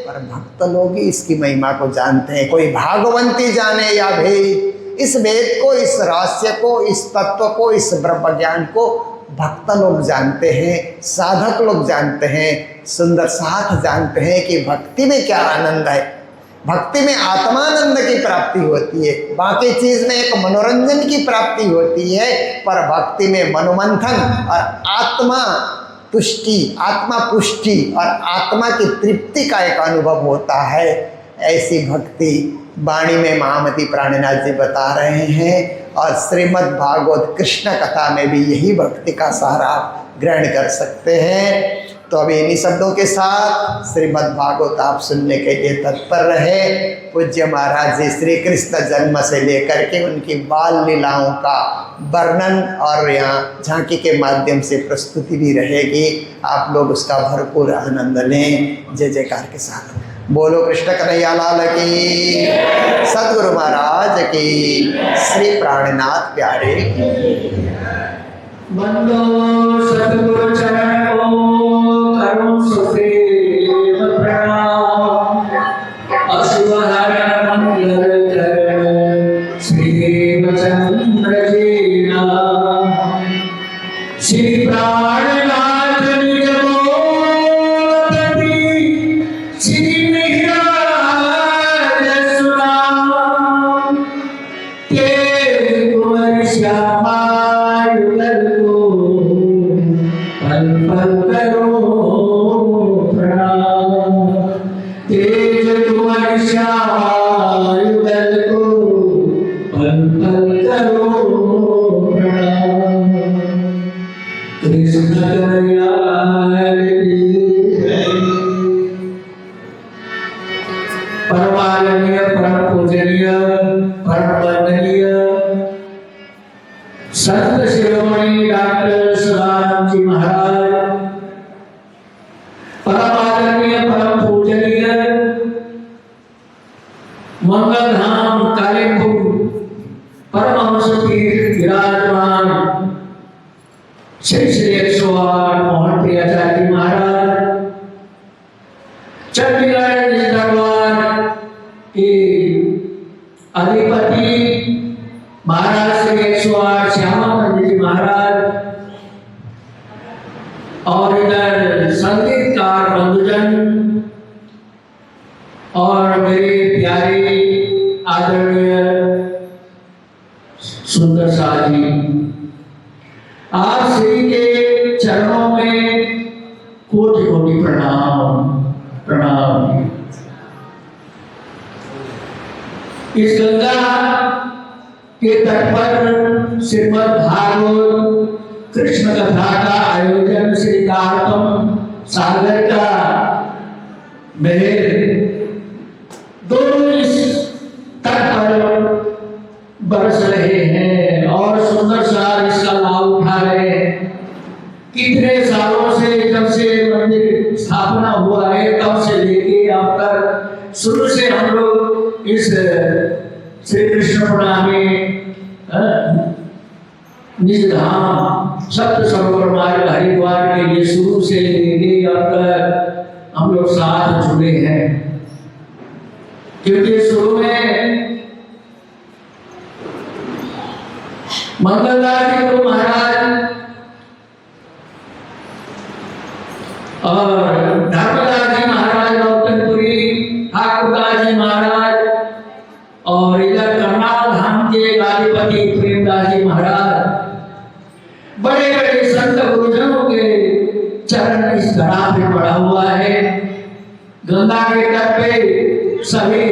पर भक्त लोग ही इसकी महिमा को जानते हैं। कोई भागवंती जाने या भेद, इस वेद को, इस रहस्य को, इस तत्व को, इस ब्रह्म ज्ञान को भक्त लोग जानते हैं, साधक लोग जानते हैं, सुंदर साथ जानते हैं कि भक्ति में क्या आनंद है। भक्ति में आत्मानंद की प्राप्ति होती है, बाकी चीज में एक मनोरंजन की प्राप्ति होती है, पर भक्ति में मनोमंथन और आत्मा तुष्टि, आत्मा पुष्टि और आत्मा की तृप्ति का एक अनुभव होता है। ऐसी भक्ति वाणी में महामती प्राणनाथ जी बता रहे हैं, और श्रीमद् भागवत कृष्ण कथा में भी यही भक्ति का सहारा आप ग्रहण कर सकते हैं। तो अभी इन्हीं शब्दों के साथ श्रीमद् भागवत आप सुनने के लिए तत्पर रहे। पूज्य महाराज जी श्री कृष्ण जन्म से लेकर के उनकी बाल लीलाओं का वर्णन और यहाँ झांकी के माध्यम से प्रस्तुति भी रहेगी, आप लोग उसका भरपूर आनंद लें। जय जयकार के साथ बोलो कृष्ण कन्हैया लाल की, सद्गुरु महाराज की, श्री प्राणनाथ प्यारे की। बंदो सद्गुरु चरण को करो सुदेव प्रणाम। असुहर मंगल चरण श्री देवचंद्र जी नाम। श्री प्राणनाथ निज मोदति श्री निराज सुनाम। के कुंवर श्यामा पल पल करो प्रणाम। तेज कुंवर श्यामायुगल को पल पल करो प्रणाम। कृष्ण कन्हैया परमाननीय परम पूजनीय परम वंदनीय संत शिरोमणि डॉक्टर सदानंद जी महाराज, परम आदरणीय परम पूजनीय मंगल धाम कालीपुर परमहंस पीठ विराजमान श्री श्री 108 मोहन प्रियाचार्य महाराज, चंडीगढ़ दरबार के अधिपति महाराज श्री 108 श्यामानंद जी महाराज, और इधर संगीतकार बंधुजन और मेरे प्यारे आदरणीय सुंदर शाह जी, आप श्री के चरणों में कोटि कोटि प्रणाम प्रणाम। इस गंगा के तट पर श्रीमद् भागवत कृष्ण कथा का आयोजन श्री कार्तम सागर का महल दोनों इस तट पर बरस रहे हैं और सुंदर सार इसका लाभ उठा रहे हैं। कितने सालों से, जब से मंदिर स्थापना हुआ है तब से लेके अब तक शुरू से हम लोग इस श्री कृष्ण प्रणामी निज धाम सप्त सरोवर मार्ग हरिद्वार के लिए शुरू से लेके अब तक हम लोग साथ जुड़े हैं, क्योंकि शुरू में मंगलदास जी गुरु महाराज और धर्मदास जी महाराज नौतनपुरी, ठाकुरदास जी महाराज और इधर करनाल धाम के गादीपति प्रेमदास जी महाराज, बड़े बड़े संत गुरुजनों के चरण इस धरा पे पड़ा हुआ है। गंगा के तट पे सभी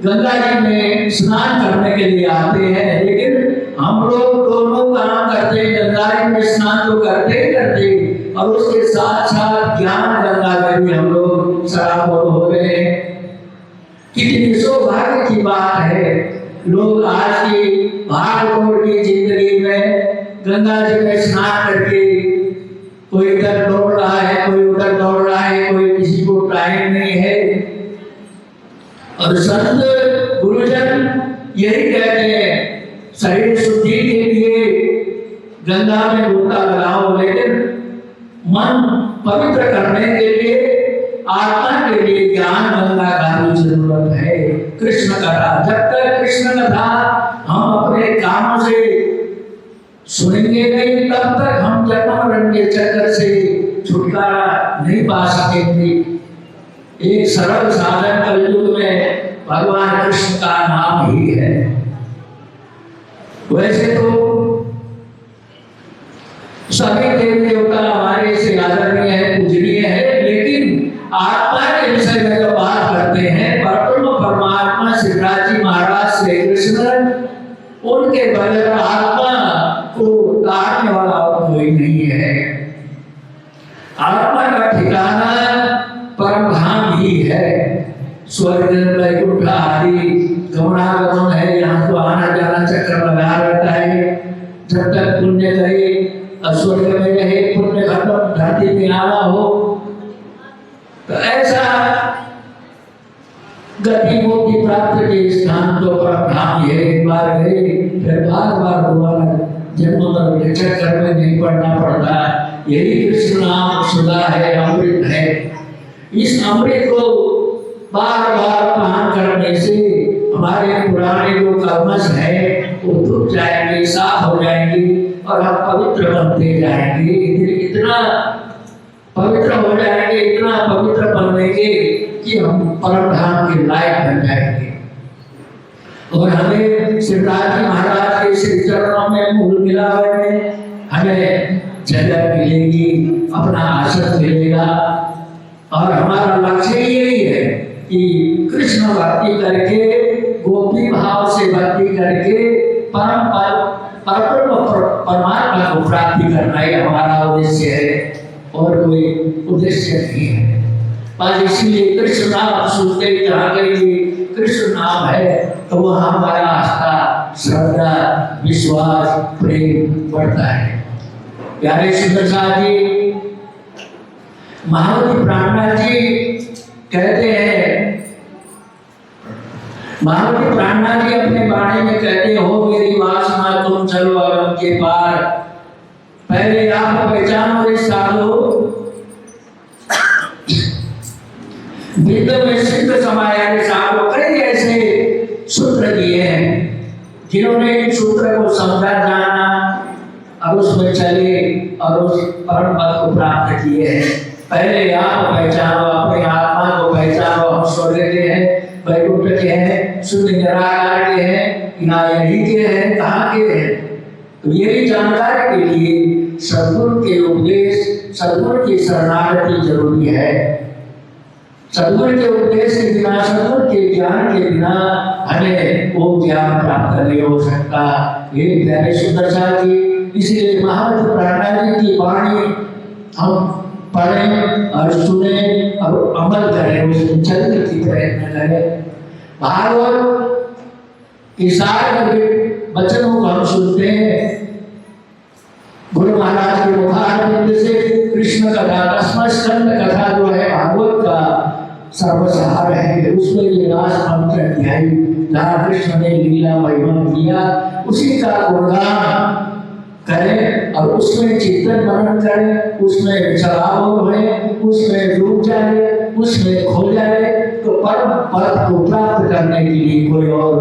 गंगा जी में स्नान करने के लिए आते हैं, लेकिन हम लोग दोनों काम करते हैं। गंगा जी में स्नान तो करते ही करते और उसके साथ साथ ज्ञान गंगा में भी हम लोग सराबोर हो रहे हैं। कितनी सौभाग्य की बात है, लोग आज की भागदौड़ की जिंदगी में गंगा जी में स्नान करके कोई इधर दौड़ रहा है, कोई उधर दौड़ रहा है, कोई किसी को टाइम नहीं है। और संत गुरुजन यही कहते हैं, शरीर शुद्धि के लिए गंगा में गोता लगाओ, लेकिन मन पवित्र करने के लिए, आत्मा के लिए ज्ञान गंगा का भी जरूरत है। कृष्ण कथा, जब तक कृष्ण कथा हम अपने कानों से सुनेंगे नहीं, तब तक हम जन्म मरण के चक्कर से छुटकारा नहीं पा सकेंगे। एक सरल साधन कलयुग में भगवान कृष्ण का नाम ही है। वैसे तो सभी देवी देवता हमारे से आदरणीय है, पूजनीय है, लेकिन आत्मा के विषय में जब बात करते हैं, परब्रह्म परमात्मा शिवराज जी महाराज श्री कृष्ण, उनके बगैर आत्मा को तारने वाला और कोई नहीं है। आत्मा का ठिकाना परम धाम ही है। स्वर्ग वैकुंठ आदि गमनागमन है, यहाँ तो आना जाना चक्कर लगा रहता है। जब तक पुण्य करे, स्वर्ग में रहे, पुण्य खत्म, धरती में आना हो, तो ऐसा गति मुक्ति प्राप्त के स्थान तो परम धाम है। एक बार गए फिर बार बार दोबारा जन्म मरण के चक्कर में नहीं पड़ना पड़ता। यही कृष्ण नाम सुधा है, अमृत है। इस अमृत को बार बार पान करने से हमारे पुराने जो कर्मश है वो धुल जाएंगे, साफ हो जाएंगे और हम पवित्र बनते जाएंगे। इतना पवित्र हो जाएंगे, इतना पवित्र बनेंगे कि हम परम धाम के लायक बन जाएंगे। और हमें शिवराज जी महाराज के श्री चरणों में मूल मिला है, हमें जगह मिलेगी, अपना आश्रम मिलेगा। और हमारा लक्ष्य यही है कि कृष्ण भक्ति करके, गोपी भाव से भक्ति करके परम परमात्मा को प्राप्ति करना ही हमारा उद्देश्य है, और कोई उद्देश्य नहीं है। बस इसलिए कृष्ण नाम सुनते ही जहाँ कहीं कृष्ण नाम है तो वहाँ हमारा आस्था, श्रद्धा, विश्वास, प्रेम बढ़ता है। प्यारे सुंदर साहब जी, महामती प्राणनाथ जी कहते हैं, महामती प्राणनाथ जी अपने बाणी में कहते हो, मेरी वासना तुम चलो अगम के पार, पहले आप पहचानो रे साधो, विद में सिद्ध समाया रे साधो। कई ऐसे सूत्र दिए हैं जिन्होंने इन सूत्र को समझा, जाना और उसमें चले और उस परम पद को प्राप्त किए हैं। पहले आप पहचानो, अपने आत्मा को पहचानो। हम स्वर्ग के हैं, वैकुंठ के हैं, शुद्ध निराकार के हैं, यही के हैं, कहाँ के हैं? तो यही जानकारी के लिए सद्गुरु के उपदेश, सद्गुरु की शरणागति जरूरी है। सद्गुरु के उपदेश के बिना, सद्गुरु के ज्ञान के बिना हमें वो ज्ञान प्राप्त नहीं हो सकता। ये प्यारे सुंदर साहब जी, इसलिए महामती प्राणनाथ जी की वाणी हम पढ़ें और सुने और अमल करें, उसमें चलने की प्रयत्न करें। भागवत के सारे वचनों को हम सुनते हैं, गुरु महाराज के मुखारविंद से कृष्ण कथा, दसवां स्कंद कथा जो है भागवत का सर्वसार है। उसमें ये रास मंत्र अध्याय जहाँ कृष्ण ने लीला महिमा किया, उसी का गुणगान करें और उसमें चिंतन मनन करें, उसमें चलाव होए, उसमें डूब जाए, उसमें खो जाए, तो परम पद को प्राप्त करने के लिए कोई और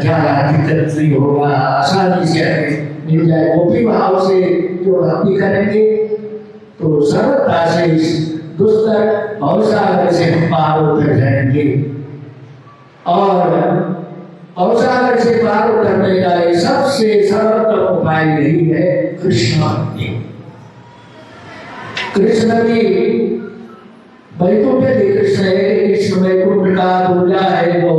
ज्यादा दिक्कत नहीं होगा, आसानी से मिल जाए। गोपी भाव से जो भक्ति करेंगे तो सरलता से इस दुस्तर भवसागर से हम पार उतर जाएंगे। और भवसागर से पार उतरने का ये सबसे सरलतम उपाय यही है, कृष्ण भक्ति। कृष्ण की वैकुंठ की कृष्ण है, कृष्ण वैकुंठ का दूजा है वो,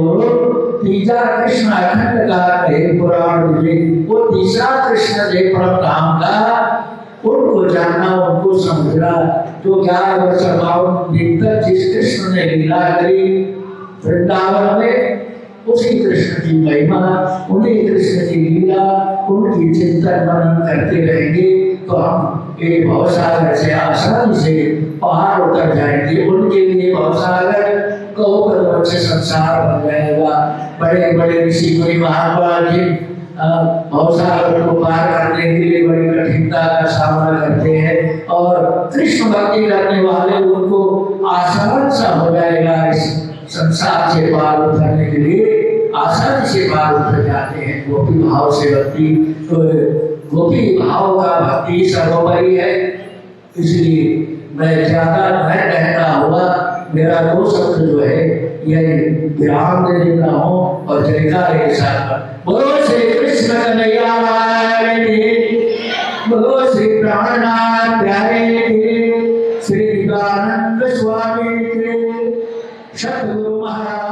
तीजा कृष्ण अखंड का है पुराण में, वो तीसरा कृष्ण है परम धाम का। उनको जानना, उनको समझना, जो 11 वर्ष दिन तक जिस कृष्ण ने लीला करी वृंदावन में, उसी कृष्ण की महिमा, उन्हीं कृष्ण की लीला, उनकी चिंतन मनन करते रहेंगे तो हम एक भवसागर से आसानी से पार उतर जाएंगे। उनके लिए भवसागर कहो से संसार बन जाएगा। बड़े बड़े ऋषि मुनि महात्मा जी भवसागर को पार करने के लिए बड़ी कठिनता का सामना करते हैं, और कृष्ण भक्ति करने वाले उनको आसान सा हो जाएगा। इस संसार से पार उतरने के लिए आसानी से पार उतर जाते हैं गोपी भाव से भक्ति। तो गोपी भाव का भक्ति सर्वोपरि है, इसलिए मैं ज्यादा नहीं कहता हुआ मेरा 2 शब्द जो है यही विराम दे देता हूँ और जयकारे के साथ बोलो श्री कृष्ण कन्हैया लाल की, बोलो श्री प्राणनाथ प्यारे की, श्री नित्यानंद स्वामी के, सतगुरु महाराज